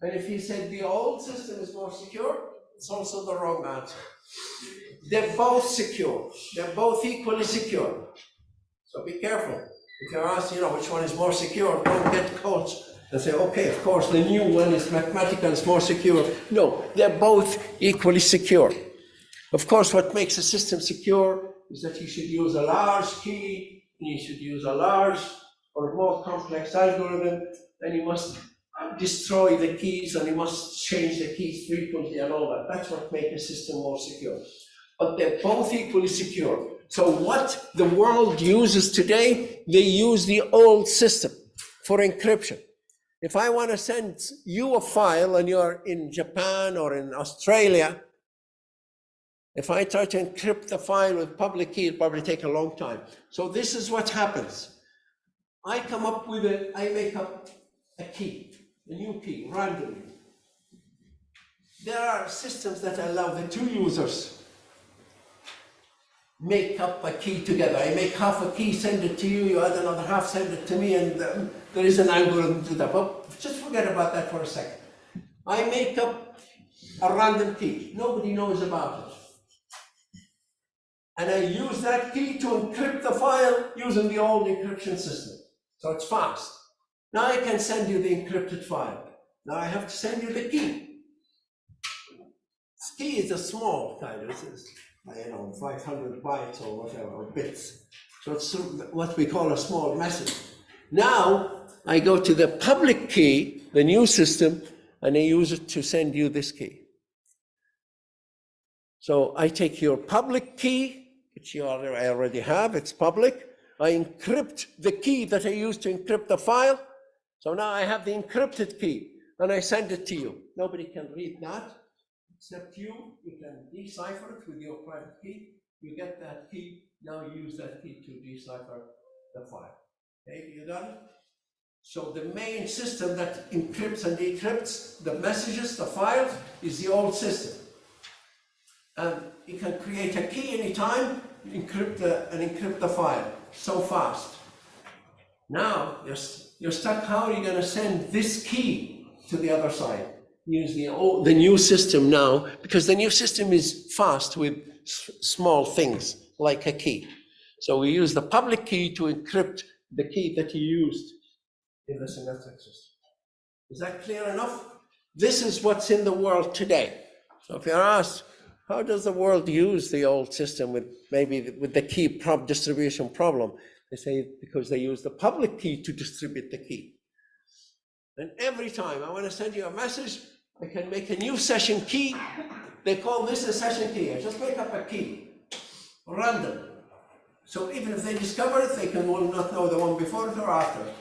And if you said the old system is more secure, it's also the wrong answer. They're both secure. They're both equally secure. So be careful. If you're asked, which one is more secure, don't get caught and say, okay, of course, the new one is mathematical, it's more secure. No, they're both equally secure. Of course, what makes a system secure is that you should use a large key, and you should use a large or more complex algorithm, and you must destroy the keys, and you must change the keys frequently and all that. That's what makes a system more secure. But they're both equally secure. So what the world uses today, they use the old system for encryption. If I want to send you a file and you're in Japan or in Australia, if I try to encrypt the file with public key, it'll probably take a long time. So this is what happens. I make up a key, a new key, randomly. There are systems that allow the two users make up a key together. I make half a key, send it to you, you add another half, send it to me, and there is an algorithm to that. But just forget about that for a second. I make up a random key. Nobody knows about it. And I use that key to encrypt the file using the old encryption system. So it's fast. Now I can send you the encrypted file. Now I have to send you the key. This key is a small kind of, 500 bytes or whatever, or bits. So it's what we call a small message. Now I go to the public key, the new system, and I use it to send you this key. So I take your public key, which I already have, it's public. I encrypt the key that I used to encrypt the file. So now I have the encrypted key, and I send it to you. Nobody can read that except you. You can decipher it with your private key. You get that key, now you use that key to decipher the file. Okay, you got it? So the main system that encrypts and decrypts the messages, the files, is the old system. And you can create a key anytime, encrypt the file so fast. Now you're stuck. How are you going to send this key to the other side? Use the new system now, because the new system is fast with small things like a key. So we use the public key to encrypt the key that you used in the symmetric system. Is that clear enough? This is what's in the world today. So if you're asked, how does the world use the old system with the key distribution problem? They say because they use the public key to distribute the key. And every time I want to send you a message, I can make a new session key. They call this a session key. I just make up a key, random. So even if they discover it, they will not know the one before it or after it.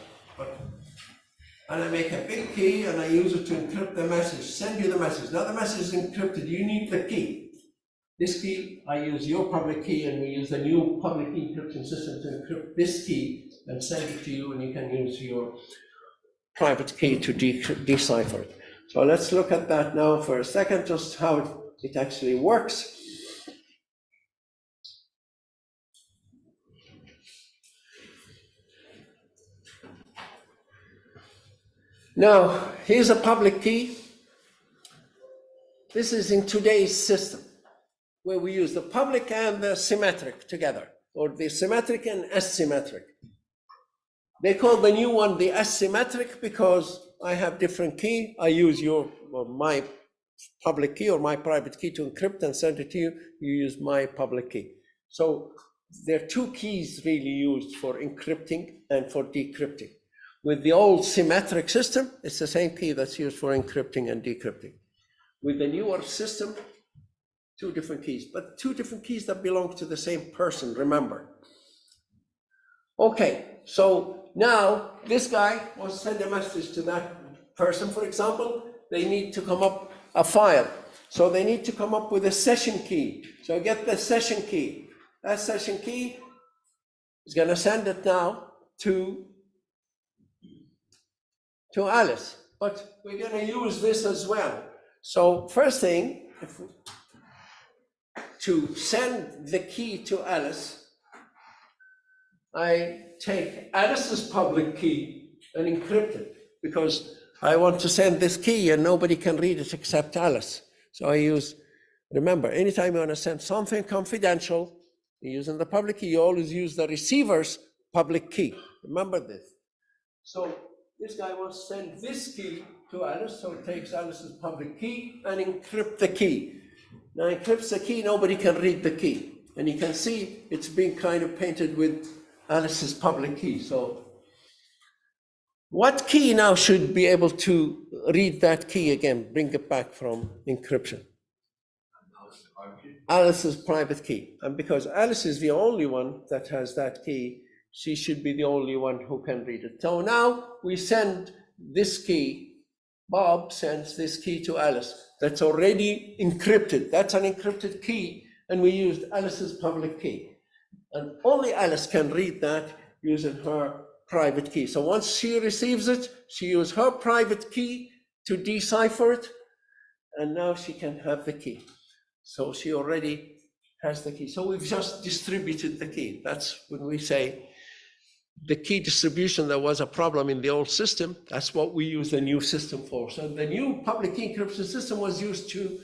And I make a big key and I use it to encrypt the message, send you the message. Now the message is encrypted, you need the key. This key, I use your public key, and we use the new public key encryption system to encrypt this key and send it to you, and you can use your private key to decipher it. So let's look at that now for a second, just how it actually works. Now, here's a public key. This is in today's system, where we use the public and the symmetric together, or the symmetric and asymmetric. They call the new one the asymmetric because I have different key. I use your or my public key or my private key to encrypt and send it to you. You use my public key. So there are two keys really used for encrypting and for decrypting. With the old symmetric system, it's the same key that's used for encrypting and decrypting. With the newer system, two different keys, but two different keys that belong to the same person, remember. Okay, so now this guy wants to send a message to that person, for example. They need to come up a file. So they need to come up with a session key. So get the session key. That session key is going to send it now to Alice, but we're going to use this as well. So first thing, to send the key to Alice, I take Alice's public key and encrypt it, because I want to send this key and nobody can read it except Alice. So I use, remember, anytime you want to send something confidential, you're using the public key, you always use the receiver's public key. Remember this. So this guy wants to send this key to Alice, so it takes Alice's public key and encrypt the key. Now it encrypts the key, nobody can read the key. And you can see it's being kind of painted with Alice's public key. So what key now should be able to read that key again, bring it back from encryption? Alice's private key. And because Alice is the only one that has that key, she should be the only one who can read it. So now we send this key, Bob sends this key to Alice. That's already encrypted. That's an encrypted key, and we used Alice's public key. And only Alice can read that using her private key. So once she receives it, she uses her private key to decipher it, and now she can have the key. So she already has the key. So we've just distributed the key. That's when we say the key distribution, there was a problem in the old system. That's what we use the new system for. So the new public key encryption system was used to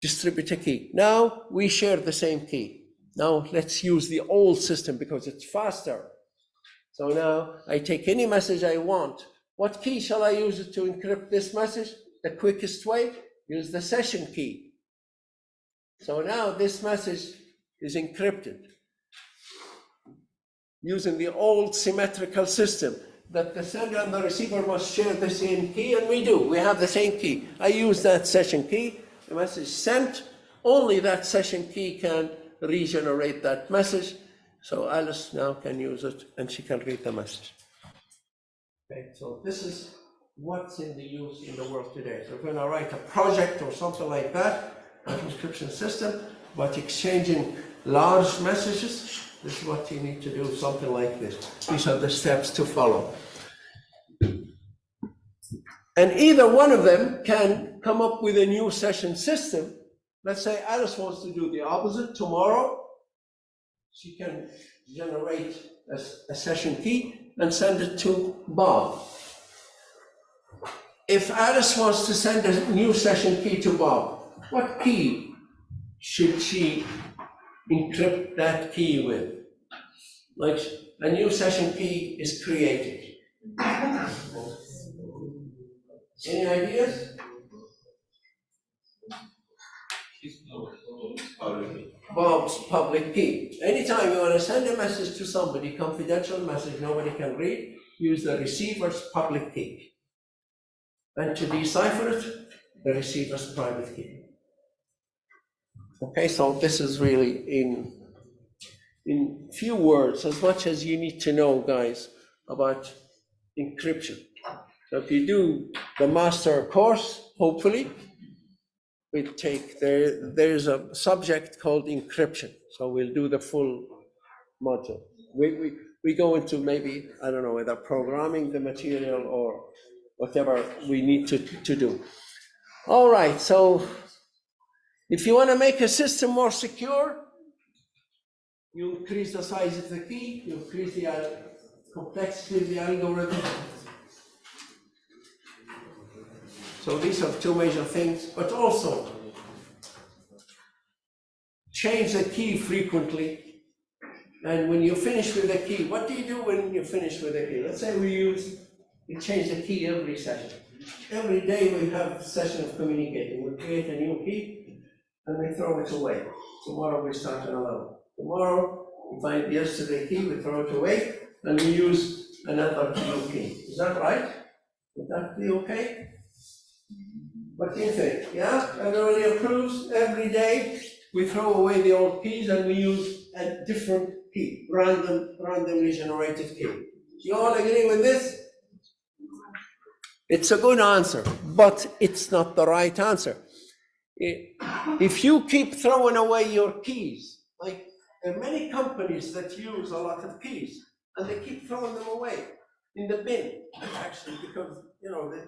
distribute a key. Now we share the same key. Now let's use the old system because it's faster. So now I take any message I want. What key shall I use to encrypt this message? The quickest way, use the session key. So now this message is encrypted using the old symmetrical system that the sender and the receiver must share the same key, and we do. We have the same key. I use that session key. The message sent, only that session key can regenerate that message. So Alice now can use it and she can read the message. Okay, so this is what's in the use in the world today. So if we're going to write a project or something like that, an encryption system, but exchanging large messages, this is what you need to do, something like this. These are the steps to follow. And either one of them can come up with a new session system. Let's say Alice wants to do the opposite tomorrow. She can generate a session key and send it to Bob. If Alice wants to send a new session key to Bob, what key should she encrypt that key with? Like a new session key is created. Any ideas? Bob's public key. Anytime you want to send a message to somebody, confidential message nobody can read, use the receiver's public key. And to decipher it, the receiver's private key. Okay, so this is really in in few words as much as you need to know, guys, about encryption. So if you do the master course, hopefully, we'll take, there's a subject called encryption. So we'll do the full module. We go into maybe, I don't know, whether programming the material or whatever we need to do. All right, so if you want to make a system more secure, you increase the size of the key, you increase the complexity of the algorithm. So these are two major things, but also change the key frequently. And when you finish with the key, what do you do when you finish with the key? Let's say we change the key every session. Every day we have a session of communicating. We create a new key and we throw it away. Tomorrow we start another one. Tomorrow we find yesterday's key, we throw it away, and we use another new key. Is that right? Would that be okay? What do you think? Yeah? Everybody approves? Every day we throw away the old keys and we use a different key, randomly generated key. You all agree with this? It's a good answer, but it's not the right answer. If you keep throwing away your keys, like there are many companies that use a lot of keys, and they keep throwing them away in the bin, actually, because, you know, the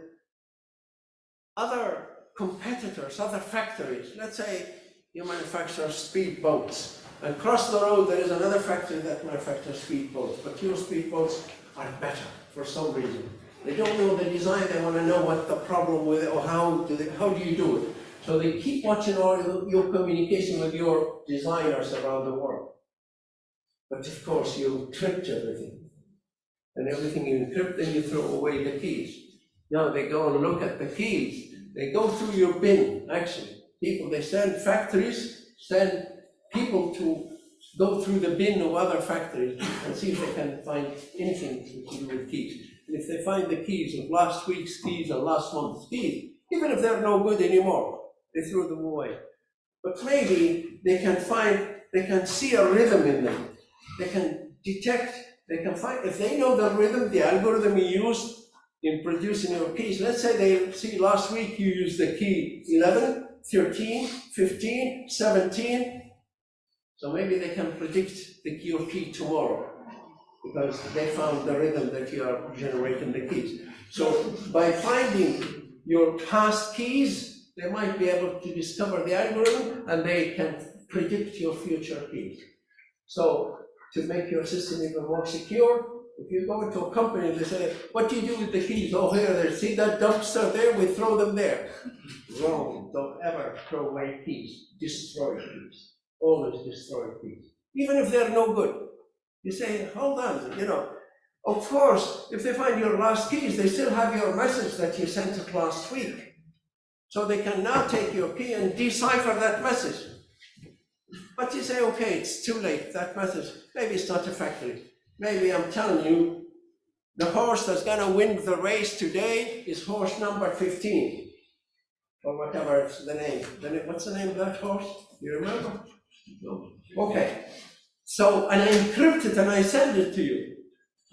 other competitors, other factories, let's say you manufacture speedboats, and across the road there is another factory that manufactures speedboats, but your speedboats are better for some reason. They don't know the design, they want to know what the problem with it, or how do you do it. So they keep watching all your communication with your designers around the world. But of course you encrypt everything. And everything you encrypt, then you throw away the keys. Now they go and look at the keys. They go through your bin, actually. Factories send people to go through the bin of other factories and see if they can find anything to do with keys. And if they find the keys of last week's keys or last month's keys, even if they're no good anymore, they throw them away. But maybe they can see a rhythm in them. They can detect, they can find, if they know the rhythm, the algorithm you used in producing your keys, let's say they see last week you used the key 11, 13, 15, 17, so maybe they can predict your key tomorrow because they found the rhythm that you are generating the keys. So by finding your past keys, they might be able to discover the algorithm and they can predict your future keys. So to make your system even more secure, if you go into a company and they say, what do you do with the keys? Oh, here, there, see that dumpster there? We throw them there. Wrong, don't ever throw away keys. Destroy keys. Always destroy keys. Even if they're no good. You say, hold on, you know. Of course, if they find your last keys, they still have your message that you sent it last week. So they can now take your key and decipher that message. But you say, okay, it's too late, that message. Maybe it's not a factory. Maybe I'm telling you, the horse that's gonna win the race today is horse number 15. Or whatever it's the name. What's the name of that horse? You remember? No. Okay. So, and I encrypt it and I send it to you.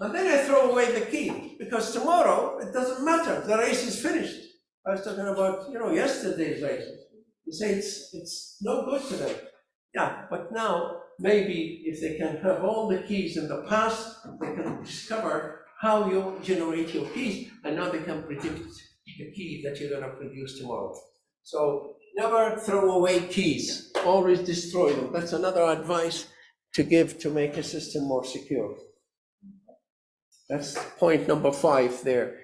And then I throw away the key, because tomorrow, it doesn't matter, the race is finished. I was talking about, yesterday's race. You say it's no good to them. Yeah, but now, maybe if they can have all the keys in the past, they can discover how you generate your keys, and now they can predict the key that you're gonna produce tomorrow. So never throw away keys, always destroy them. That's another advice to give to make a system more secure. That's point number 5 there.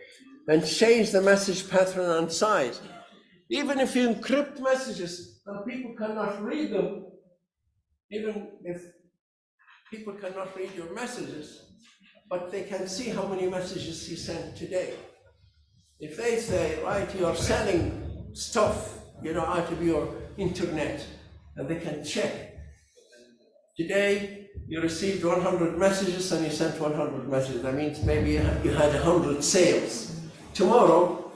And change the message pattern and size. Even if you encrypt messages and people cannot read them, even if people cannot read your messages, but they can see how many messages you sent today. If they say, right, you're selling stuff, out of your internet, and they can check. Today, you received 100 messages and you sent 100 messages. That means maybe you had 100 sales. Tomorrow,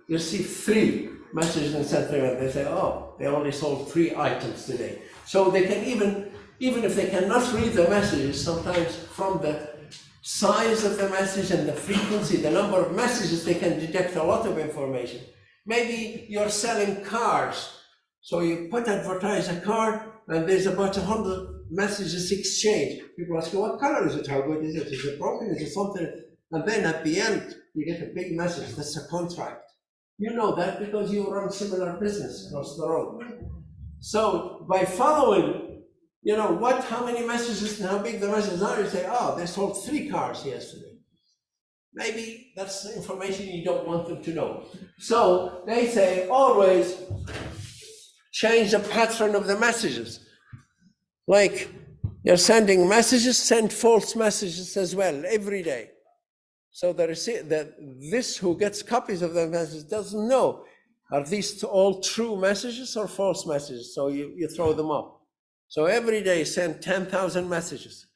you receive 3 messages and sent them, and they say, oh, they only sold 3 items today. So they can even even if they cannot read the messages, sometimes from the size of the message and the frequency, the number of messages, they can detect a lot of information. Maybe you're selling cars, so you advertise a car, and there's about 100 messages exchanged. People ask you, what color is it? How good is it? Is it broken? Is it something? And then at the end, you get a big message. That's a contract. You know that because you run similar business across the road. So by following, how many messages and how big the messages are, you say, oh, they sold 3 cars yesterday. Maybe that's information you don't want them to know. So they say, always change the pattern of the messages. Like you're sending messages, send false messages as well every day. So this who gets copies of the message doesn't know, are these all true messages or false messages? So you throw them up. So every day send 10,000 messages,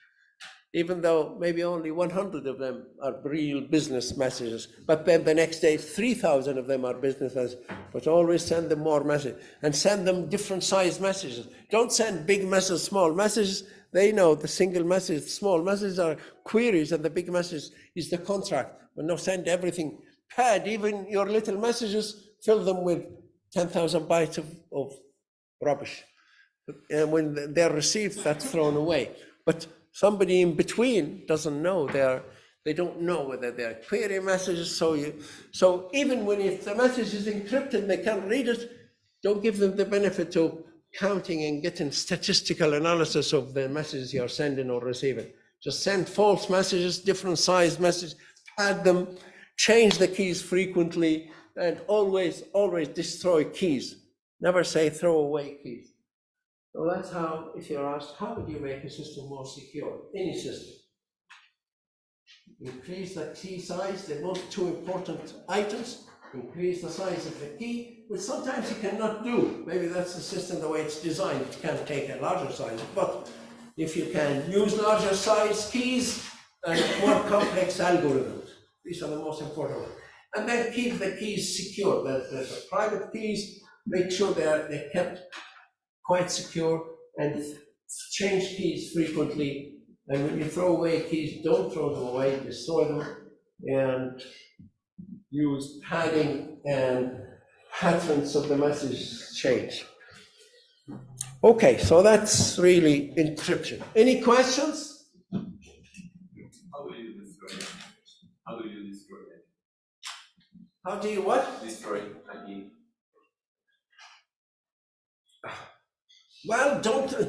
even though maybe only 100 of them are real business messages. But then the next day, 3,000 of them are business messages. But always send them more messages and send them different size messages. Don't send big messages, small messages. They know the single message, small messages are queries, and the big message is the contract. But no, send everything. Pad even your little messages, fill them with 10,000 bytes of rubbish. And when they're received, that's thrown away. But somebody in between doesn't know. They don't know whether they're query messages. So even if the message is encrypted, they can't read it. Don't give them the benefit of counting and getting statistical analysis of the messages you're sending or receiving. Just send false messages, different size messages, pad them, change the keys frequently, and always destroy keys. Never say throw away keys. So that's how, if you're asked, how would you make a system more secure? Any system. Increase the key size, they're both 2 important items. Increase the size of the key, which sometimes you cannot do. Maybe that's the system, the way it's designed, it can't take a larger size. But if you can use larger size keys and more complex algorithms, these are the most important ones. And then keep the keys secure. The private keys, make sure they're kept quite secure, and change keys frequently. And when you throw away keys, don't throw them away, destroy them, and use padding and patterns of the message change. Okay, so that's really encryption. Any questions? How do you destroy it? How do you destroy it? How do you what? Destroy ID. Well,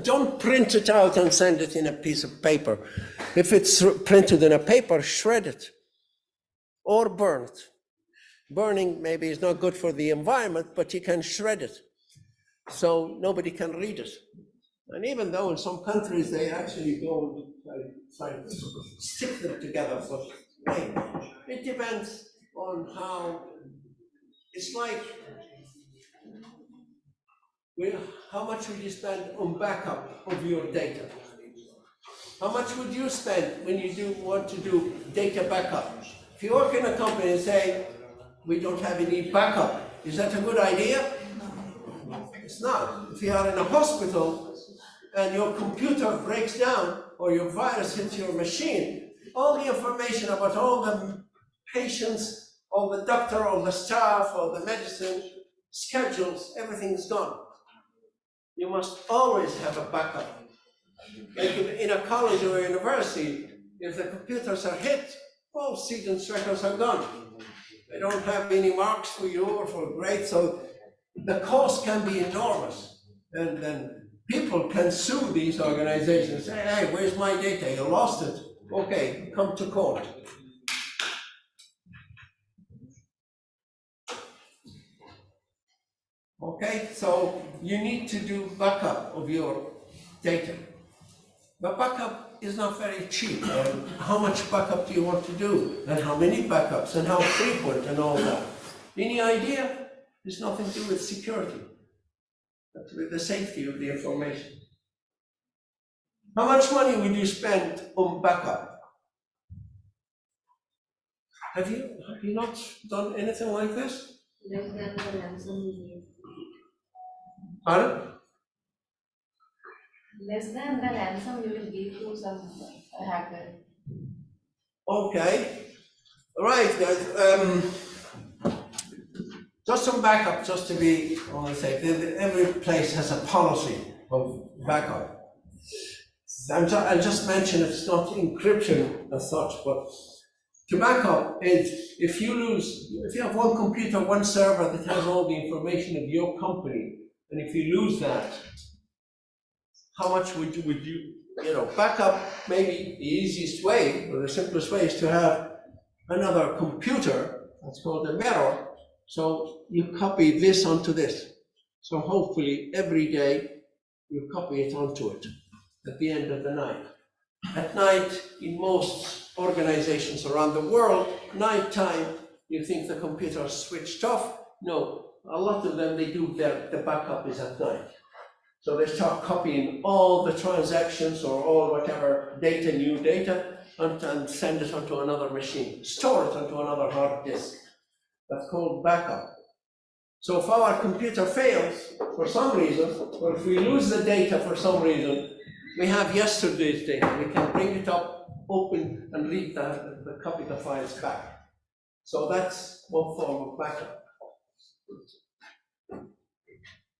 don't print it out and send it in a piece of paper. If it's printed in a paper, shred it or burn it. Burning maybe is not good for the environment, but you can shred it so nobody can read it. And even though in some countries they actually go and try to stick them together, but it depends on how. It's like, how much would you spend on backup of your data? How much would you spend when you want to do data backup? If you work in a company and say, we don't have any backup, is that a good idea? It's not. If you are in a hospital and your computer breaks down or your virus hits your machine, all the information about all the patients, all the doctor, all the staff, all the medicine, schedules, everything is gone. You must always have a backup. Like in a college or a university, if the computers are hit, all students' records are gone. They don't have any marks for you or for grades, so the cost can be enormous. And then people can sue these organizations, say, hey, where's my data? You lost it. Okay, come to court. Okay, so you need to do backup of your data. But backup is not very cheap. How much backup do you want to do? And how many backups? And how frequent and all that? Any idea? It's nothing to do with security, but with the safety of the information. How much money would you spend on backup? Have you not done anything like this? Less than the ransom we need. Pardon? Less than the ransom you will give to some hacker. Okay, right, guys. Just some backup, just to be on the safe. Every place has a policy of backup. I'll just mention it's not encryption as such, but to backup is if you have one computer, one server that has all the information of your company, and if you lose that, how much would you backup? Maybe the easiest way or the simplest way is to have another computer, that's called a mirror. So you copy this onto this. So hopefully every day you copy it onto it at the end of the night. At night, in most organizations around the world, nighttime, you think the computer is switched off. No, a lot of them, they do the backup is at night. So they start copying all the transactions or all whatever data, new data, and send it onto another machine, store it onto another hard disk. That's called backup. So if our computer fails for some reason, or if we lose the data for some reason, we have yesterday's data. We can bring it up, open, and read the copy the files back. So that's one form of backup.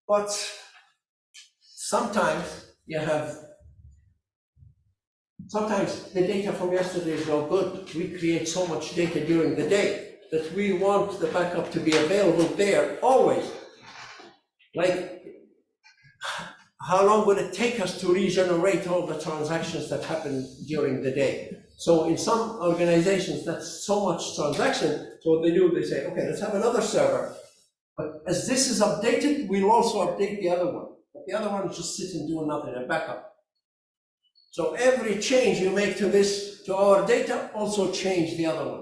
But sometimes the data from yesterday is no good. We create so much data during the day that we want the backup to be available there always. Like, how long would it take us to regenerate all the transactions that happen during the day? So in some organizations, that's so much transaction, so what they do, they say, okay, let's have another server. But as this is updated, we'll also update the other one. But the other one just sits and do nothing, a backup. So every change you make to our data, also change the other one.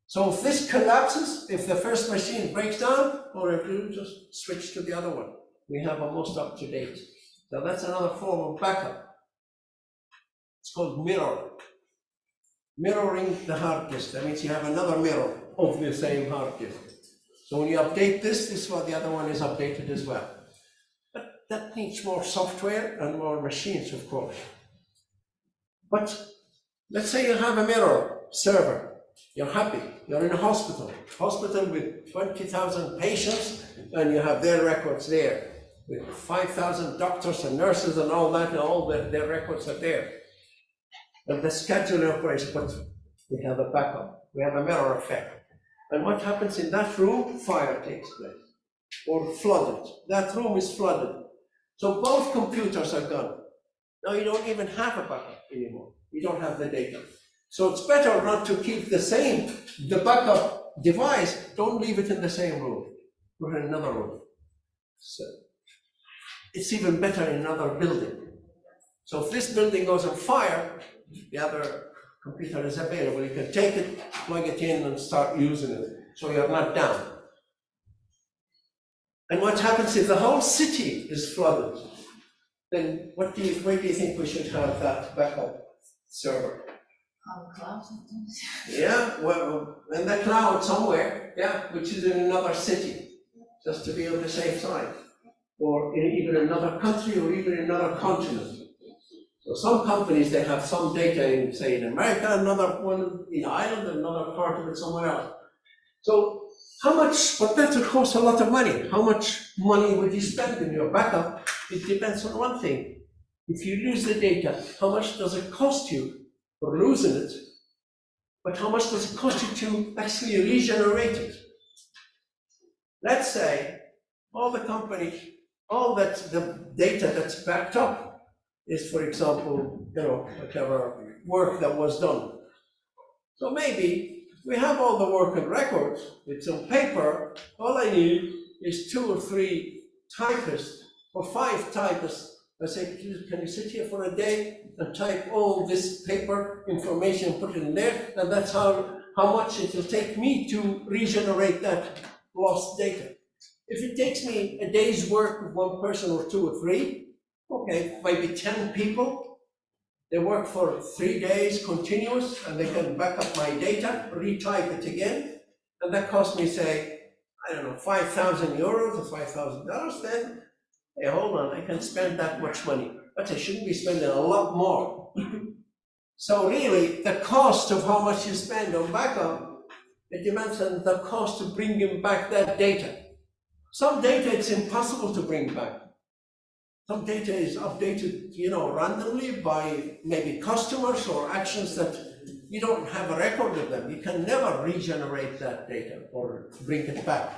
So if this collapses, if the first machine breaks down, or if you just switch to the other one, we have a most up to date. So that's another form of backup. It's called mirror. Mirroring the hard disk. That means you have another mirror of the same hard disk. So when you update this is what the other one is updated as well. But that needs more software and more machines, of course. But let's say you have a mirror server. You're happy, you're in a hospital with 20,000 patients, and you have their records there, with 5,000 doctors and nurses and all that, and all their records are there. And the scheduling operation, but we have a backup, we have a mirror effect. And what happens in that room? Fire takes place, or flooded. That room is flooded. So both computers are gone. Now you don't even have a backup anymore. You don't have the data. So it's better not to keep the backup device, don't leave it in the same room, put it in another room. So it's even better in another building. So if this building goes on fire, the other computer is available. You can take it, plug it in, and start using it, so you're not down. And what happens if the whole city is flooded? Then where do you think we should have that backup server? Cloud. Yeah, well, in the cloud somewhere, yeah, which is in another city, just to be on the safe side, or in even another country, or even another continent. So some companies, they have some data in, say, in America, another one in Ireland, another part of it somewhere else. So how much, but that would cost a lot of money. How much money would you spend in your backup? It depends on one thing. If you lose the data, how much does it cost you for losing it? But how much does it cost you to actually regenerate it? Let's say all the company, all that the data that's backed up is, for example, whatever work that was done. So maybe we have all the work and records, it's on paper. All I need is 2 or 3 typists or 5 typists. I say, can you sit here for a day and type all this paper information, put it in there, and that's how much it will take me to regenerate that lost data. If it takes me a day's work with one person or 2 or 3, okay, maybe 10 people, they work for 3 days continuous, and they can back up my data, retype it again, and that cost me, say, I don't know, 5,000 euros or $5,000, then, hey, hold on, I can spend that much money. but I shouldn't be spending a lot more. So really, the cost of how much you spend on backup, it depends on the cost of bringing back that data. Some data it's impossible to bring back. Some data is updated, randomly by maybe customers or actions that you don't have a record of them. You can never regenerate that data or bring it back.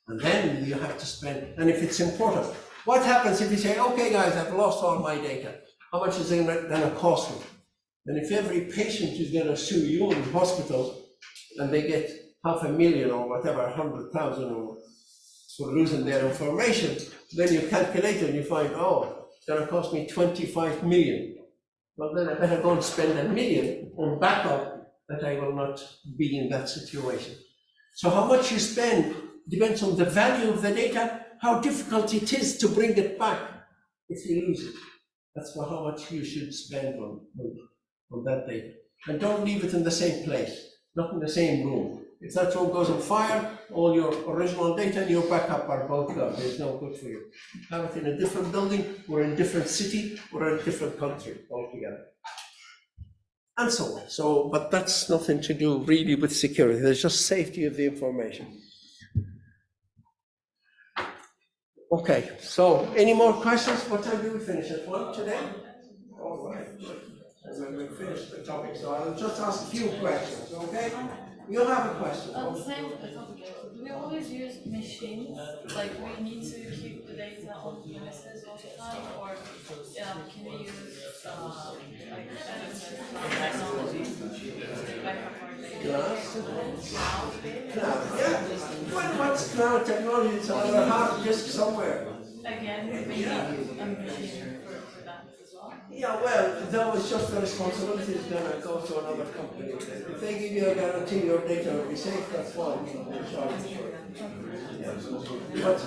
And then you have to spend, and if it's important, what happens if you say, okay guys, I've lost all my data. How much is it gonna cost me? And if every patient is gonna sue you in the hospital and they get $500,000 or whatever, 100,000 or for losing their information, then you calculate and you find, oh, it's gonna cost me 25 million. Well, then I better go and spend $1 million on backup that I will not be in that situation. So how much you spend depends on the value of the data, how difficult it is to bring it back if you lose it. That's how much you should spend on that data. And don't leave it in the same place, not in the same room. If that room goes on fire, all your original data and your backup are both gone. There's no good for you. Have it in a different building, or in a different city, or in a different country altogether. And so on. So, but that's nothing to do really with security. There's just safety of the information. Okay, so any more questions? What time do we finish? At 1 today? All right. And then we finish the topic. So I'll just ask a few questions, okay? You have a question. Same topic. Do we always use machines? Like we need to keep the data on premises all the time, or can we use like technology to back up our data? Cloud, yeah. What's cloud technology? It's on a hard disk somewhere. Again, we need a machine for that as well. Yeah, well, though it's just the responsibility is going to go to another company. If they give you a guarantee your data will be safe, that's fine. They'll charge you for it. Yeah. But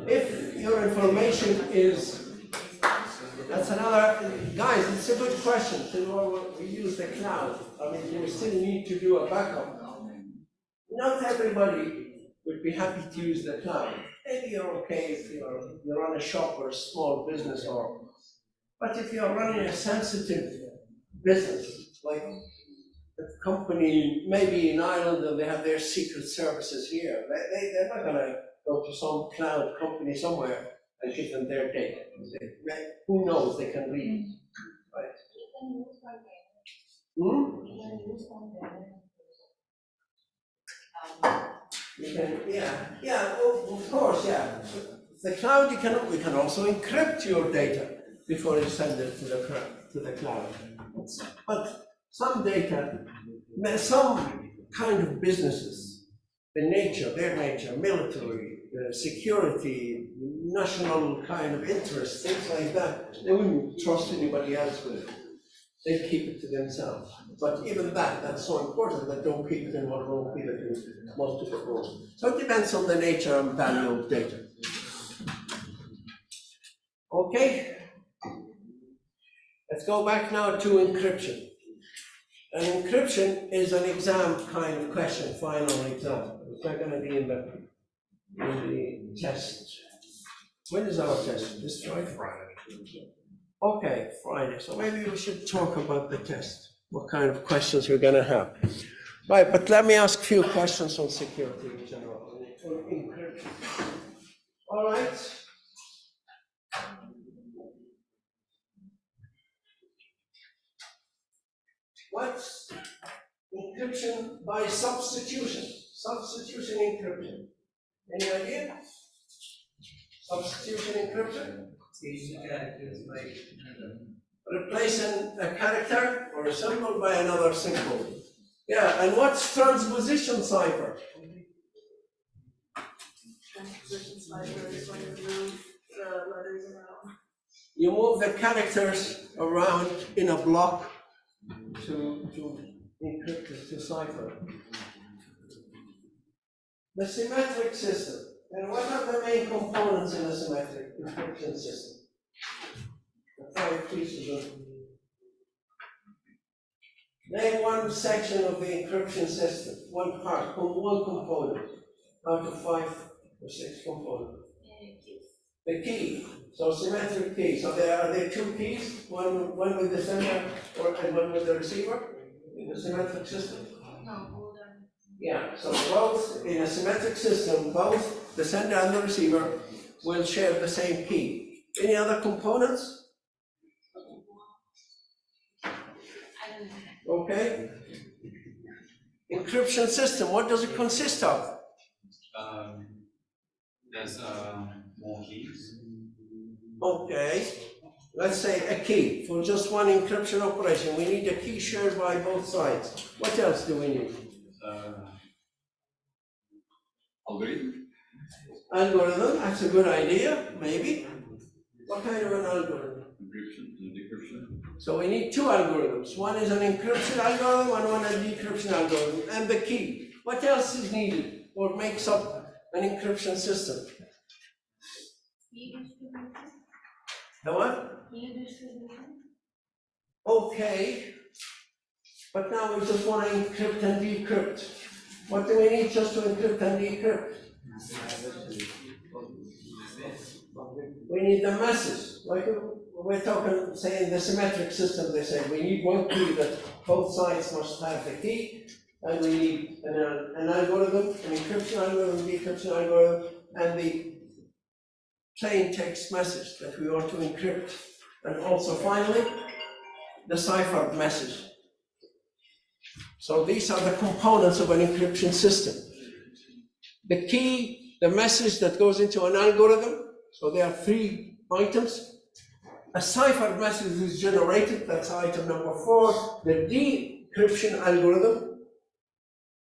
if your information is, that's another, guys, it's a good question. So we use the cloud. I mean, you still need to do a backup. Not everybody would be happy to use the cloud. Maybe you're okay if you run a shop or a small business, but if you're running a sensitive business, like a company maybe in Ireland and they have their secret services here, they're not going to go to some cloud company somewhere and give them their data. Who knows, they can read, right? Of course, yeah. The cloud, we can also encrypt your data before you send it to the cloud. But some data, some kind of businesses, their nature, military, security, national kind of interest, things like that, they wouldn't trust anybody else with it. They keep it to themselves. But even that's so important that don't keep it in one room, keep it in multiple rooms. So it depends on the nature and value of data. Okay, let's go back now to encryption. And encryption is an exam kind of question, final exam. It's not going to be in the test. When is our test? This Friday? Okay, Friday. So maybe we should talk about the test. What kind of questions we're going to have. Right, but let me ask a few questions on security in general, on encryption. All right. What's encryption by substitution? Substitution encryption. Any idea? Substitution encryption? Replacing a character or a symbol by another symbol. Yeah, and what's transposition cipher? Transposition cipher is when you move the letters around. You move the characters around in a block to encrypt it, to cipher. The symmetric system. And what are the main components in the symmetric encryption system? The 5 pieces of. Name one section of the encryption system, one part, one component, out of 5 or 6 components. the key, so symmetric key. So are there two keys, one with the sender and one with the receiver in the symmetric system? No, hold on. Yeah, so both, in a symmetric system, both the sender and the receiver will share the same key. Any other components? I don't know. Okay. Encryption system, what does it consist of? There's more keys. Okay, let's say a key for just one encryption operation. We need a key shared by both sides. What else do we need? Algorithm. Algorithm, that's a good idea, maybe. What kind of an algorithm? Encryption and decryption. So we need two algorithms. One is an encryption algorithm and one a decryption algorithm. And the key. What else is needed or makes up an encryption system? Key distribution. The what? Key distribution. Okay. But now we just want to encrypt and decrypt. What do we need just to encrypt and decrypt? We need the message. Like we're talking, say in the symmetric system, they say we need one key that both sides must have the key, and we need an algorithm, an encryption algorithm, decryption algorithm, and the plain text message that we want to encrypt. And also finally, the ciphered message. So these are the components of an encryption system. The key, the message that goes into an algorithm, so there are three items. A ciphered message is generated, that's item number 4. The decryption algorithm,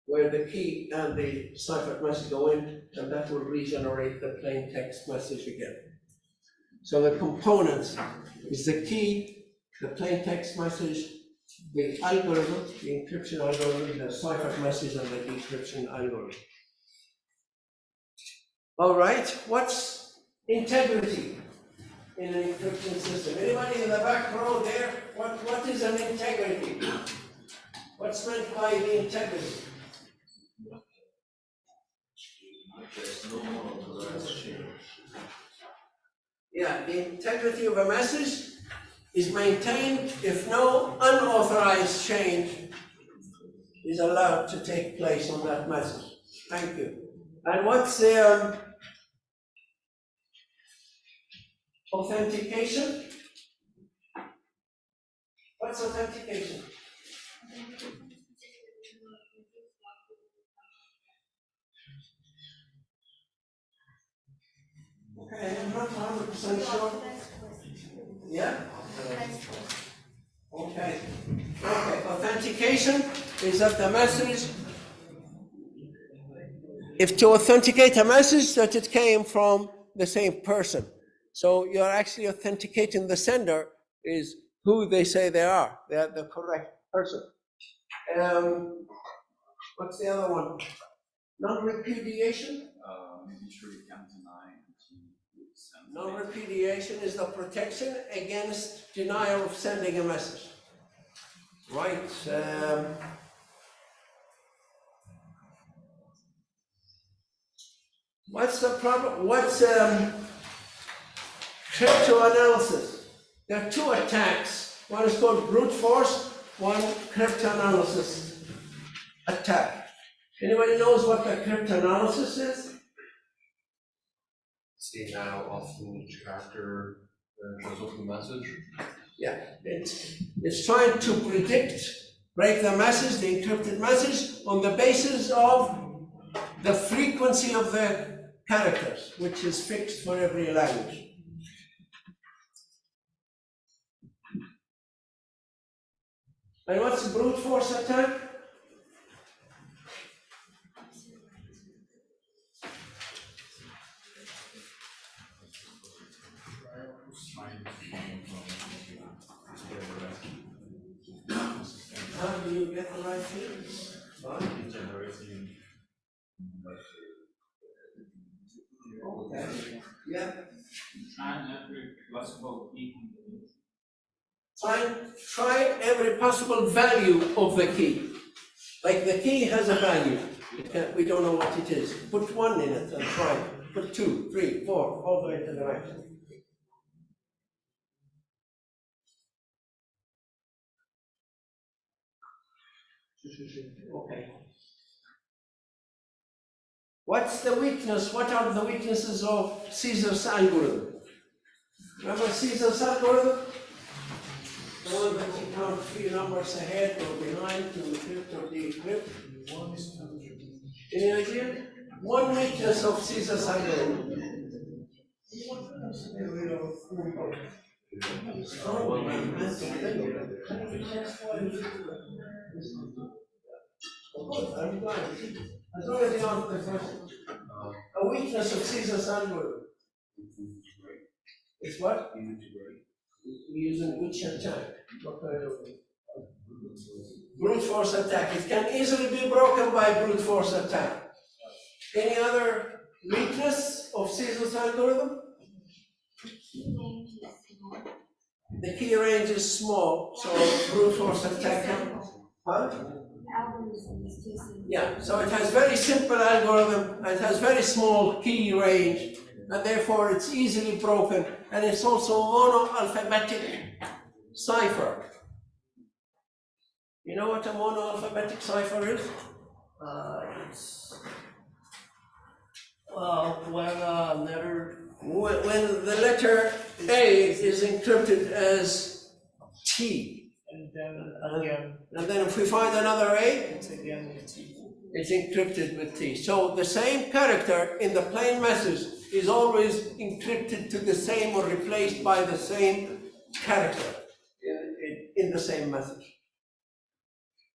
where the key and the ciphered message go in, and that will regenerate the plain text message again. So the components is the key, the plain text message, the algorithm, the encryption algorithm, the ciphered message, and the decryption algorithm. All right, what's integrity in an encryption system? Anybody in the back row there? What is an integrity? What's meant by the integrity? Yeah, the integrity of a message is maintained if no unauthorized change is allowed to take place on that message. Thank you. And what's the authentication? What's authentication? Okay, I'm not 100% sure. Yeah? Okay. Okay, authentication is that the message, if to authenticate a message, that it came from the same person. So you're actually authenticating the sender is who they say they are. They're the correct person. What's the other one? Non-repudiation? Making sure you can't deny. Non-repudiation is the protection against denial of sending a message. Right. What's the problem? What's cryptanalysis? There are two attacks. One is called brute force, one cryptanalysis attack. Anybody knows what the cryptanalysis is? See how often each character goes up the message. Yeah, it's trying to predict, break the message, the encrypted message, on the basis of the frequency of the characters, which is fixed for every language. And what's brute force attack? How do you get the right things? Okay. Yeah. Try every possible key. Try every possible value of the key. Like the key has a value. We don't know what it is. Put 1 in it and try. put 2, 3, 4, all the way to the right. Okay. What's the weakness? What are the weaknesses of Caesar's algorithm? Remember Caesar's algorithm? The one that you count 3 numbers ahead or behind to encrypt or decrypt. Any idea? One weakness of Caesar's algorithm. I'm glad. As long as you answer the question. A weakness of Caesar's algorithm. It's what? We use an which attack. What kind of brute force attack. It can easily be broken by brute force attack. Any other weakness of Caesar's algorithm? The key range is small, so brute force attack can. Huh? Yeah, so it has very simple algorithm, it has very small key range, and therefore it's easily broken, and it's also mono-alphabetic cipher. You know what a mono-alphabetic cipher is? When the letter A is encrypted as T, and then if we find another A, it's encrypted with T. So the same character in the plain message is always encrypted to the same or replaced by the same character in the same message.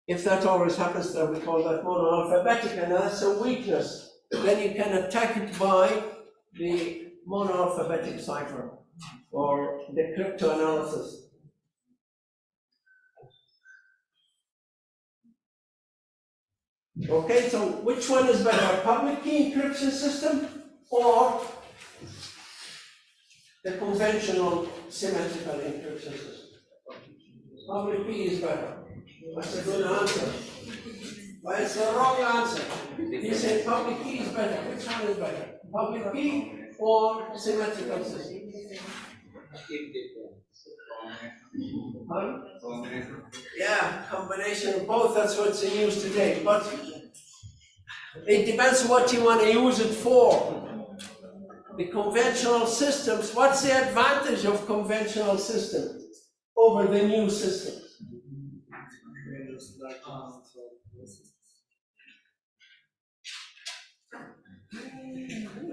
If that always happens, then we call that monoalphabetic, and that's a weakness. Then you can attack it by the monoalphabetic cipher or the cryptanalysis. Okay, so which one is better, public key encryption system or the conventional symmetrical encryption system? Public key is better. That's a good answer. But it's the wrong answer. You said public key is better. Which one is better? Public key or symmetrical system? Huh? Yeah, combination of both, that's what's in use today. But it depends what you want to use it for. The conventional systems, what's the advantage of conventional systems over the new systems?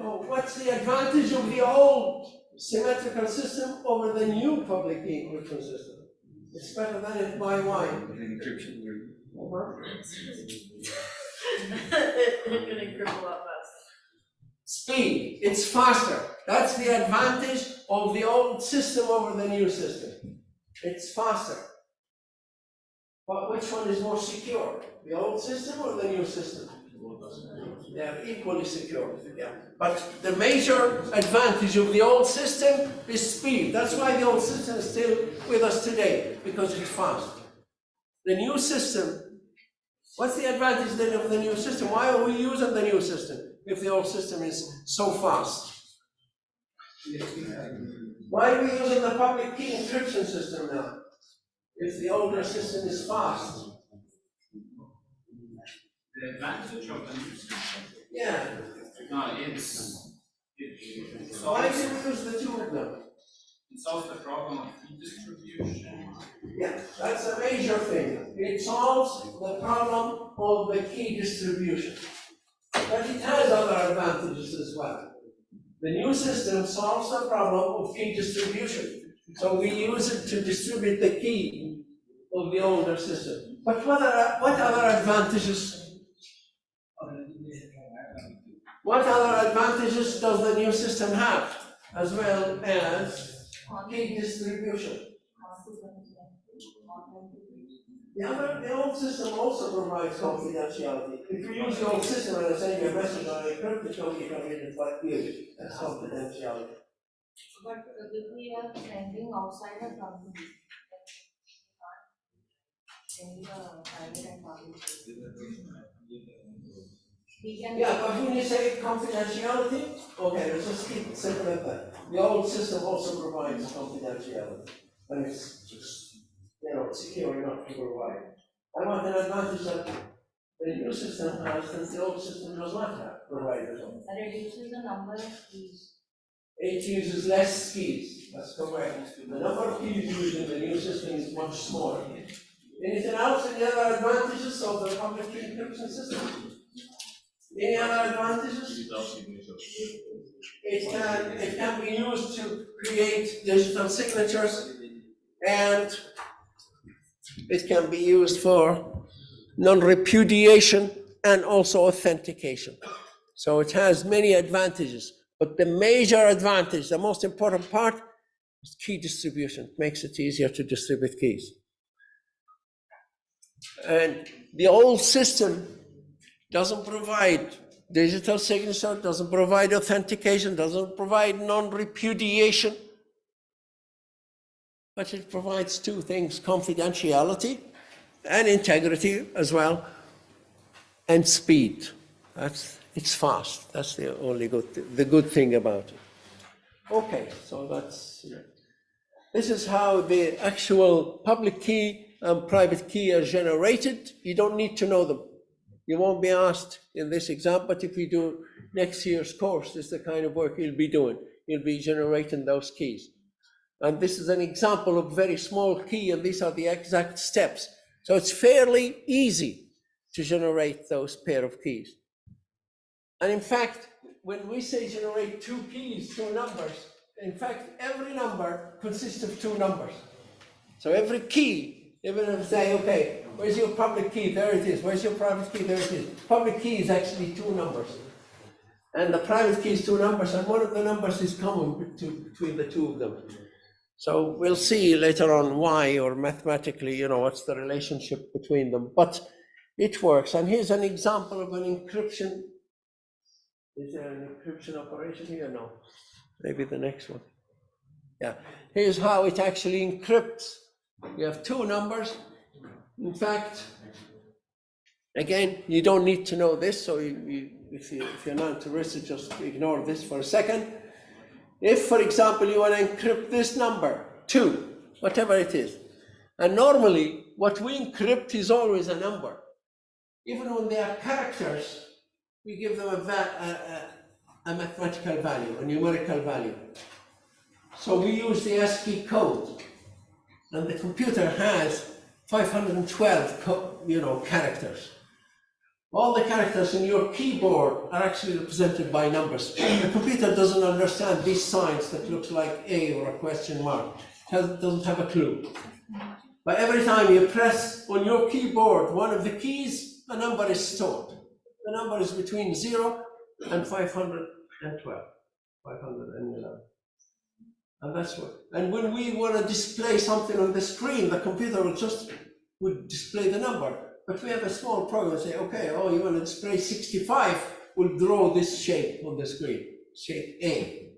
What's the advantage of the old symmetrical system over the new public key encryption system? It's better than it by why? Encryption. It can encrypt a lot faster. Speed, it's faster. That's the advantage of the old system over the new system. It's faster. But which one is more secure? The old system or the new system? They're equally secure, yeah. But the major advantage of the old system is speed. That's why the old system is still with us today, because it's fast. The new system, what's the advantage then of the new system? Why are we using the new system if the old system is so fast? Why are we using the public key encryption system now if the older system is fast? The advantage of the new system. Yeah. No, it's Why do we use the two of them? It solves the problem of key distribution. Yeah, that's a major thing. It solves the problem of the key distribution. But it has other advantages as well. The new system solves the problem of key distribution. So we use it to distribute the key of the older system. But what other advantages? What other advantages does the new system have, as well as key distribution? The old system also provides confidentiality. If you use the old system and I send you a message on encrypted, don't get committed by you. That's confidentiality. But if we are sending outside the company, send the private and public. We can. Yeah, but when you say confidentiality, okay, let's just keep it simple like that. The old system also provides confidentiality, and it's just, secure enough to provide. I want an advantage that the new system has that the old system does not have provided. That reduces the number of keys. It uses less keys, that's correct. The number of keys used in the new system is much smaller. Anything else? Any other advantages of the public key encryption system? Any other advantages? It can be used to create digital signatures, and it can be used for non-repudiation and also authentication. So it has many advantages, but the major advantage, the most important part, is key distribution. It makes it easier to distribute keys. And the old system doesn't provide digital signature, doesn't provide authentication, doesn't provide non-repudiation, but it provides two things: confidentiality and integrity as well, and speed. It's fast. That's the only good thing about it. Okay, so this is how the actual public key and private key are generated. You don't need to know them. You won't be asked in this exam, but if you do next year's course, this is the kind of work you'll be doing. You'll be generating those keys. And this is an example of very small key, and these are the exact steps. So it's fairly easy to generate those pair of keys. And in fact, when we say generate two keys, two numbers, in fact, every number consists of two numbers. So every key, even if I say, okay, where's your public key? There it is. Where's your private key? There it is. Public key is actually two numbers. And the private key is two numbers, and one of the numbers is common between the two of them. So we'll see later on why, or mathematically, what's the relationship between them. But it works. And here's an example of an encryption. Is there an encryption operation here? No. Maybe the next one. Yeah. Here's how it actually encrypts. You have two numbers. In fact, again, you don't need to know this, so if you're not interested, just ignore this for a second. If, for example, you want to encrypt this number, 2, whatever it is, and normally what we encrypt is always a number. Even when they are characters, we give them a mathematical value, a numerical value. So we use the ASCII code, and the computer has 512 characters. All the characters in your keyboard are actually represented by numbers. The computer doesn't understand these signs that looks like A or a question mark. It doesn't have a clue. But every time you press on your keyboard one of the keys, a number is stored. The number is between 0 and 512, 511. And that's what. And when we want to display something on the screen, the computer would display the number. But we have a small program and say, okay, you want to display 65, we'll draw this shape on the screen, shape A.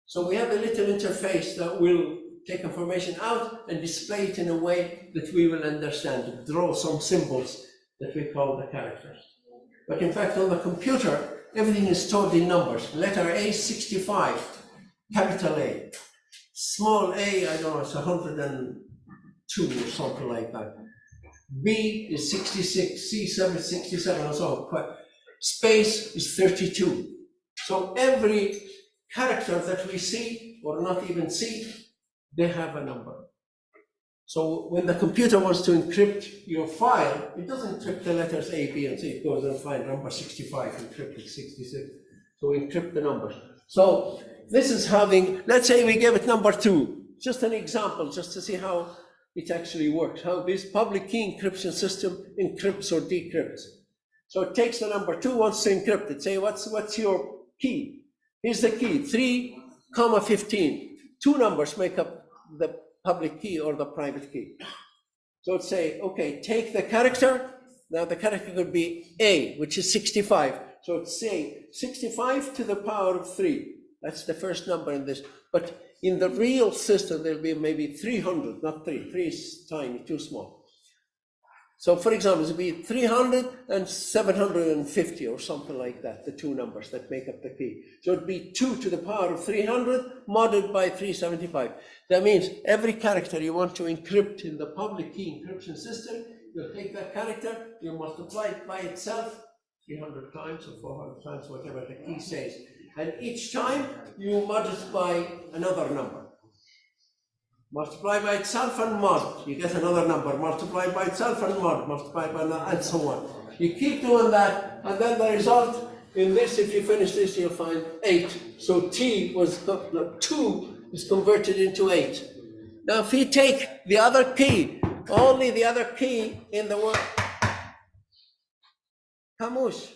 So we have a little interface that will take information out and display it in a way that we will understand, draw some symbols that we call the characters. But in fact, on the computer, everything is stored in numbers. Letter A, 65, capital A. Small a, I don't know, it's 102 or something like that. B is 66, C7 is 67, and so on. Space is 32. So every character that we see, or not even see, they have a number. So when the computer wants to encrypt your file, it doesn't encrypt the letters A, B, and C. It goes and finds number 65, encrypted 66. So we encrypt the numbers. So this is having, let's say we give it number 2. Just an example, just to see how it actually works, how this public key encryption system encrypts or decrypts. So it takes the number 2, wants to encrypt it. Say, what's your key? Here's the key, 3, 15. 2 numbers make up the public key or the private key. So it'd say, okay, take the character. Now the character could be A, which is 65. So it's saying 65 to the power of 3. That's the first number in this. But in the real system, there'll be maybe 300, not 3. 3 is tiny, too small. So for example, it would be 300 and 750 or something like that, the two numbers that make up the key. So it'd be 2 to the power of 300 modded by 375. That means every character you want to encrypt in the public key encryption system, you'll take that character, you multiply it by itself 300 times or 400 times, whatever the key says. And each time you mod it by another number. Multiply by itself and mod, you get another number. Multiply by itself and mod, multiply by another, and so on. You keep doing that, and then the result in this, if you finish this, you'll find 8. So T was 2 is converted into 8. Now, if you take the other key, only the other key in the word, Kamush.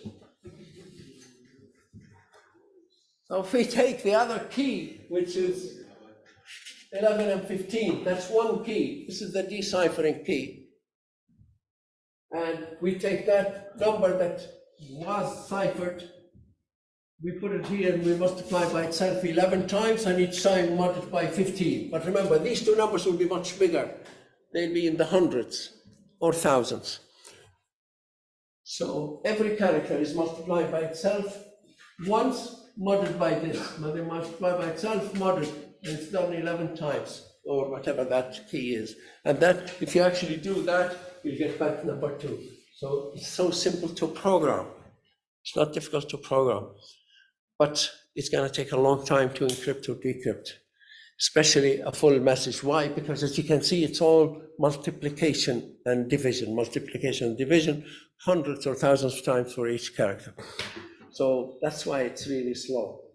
So if we take the other key, which is 11 and 15, that's one key. This is the deciphering key. And we take that number that was ciphered, we put it here and we multiply by itself 11 times, and each time multiply by 15. But remember, these two numbers will be much bigger. They'll be in the hundreds or thousands. So every character is multiplied by itself once, modded by this. When they multiply by itself, modded, and it's done 11 times, or whatever that key is. And that, if you actually do that, you'll get back number 2. So it's so simple to program. It's not difficult to program, but it's going to take a long time to encrypt or decrypt, especially a full message. Why? Because as you can see, it's all multiplication and division, hundreds or thousands of times for each character. So that's why it's really slow.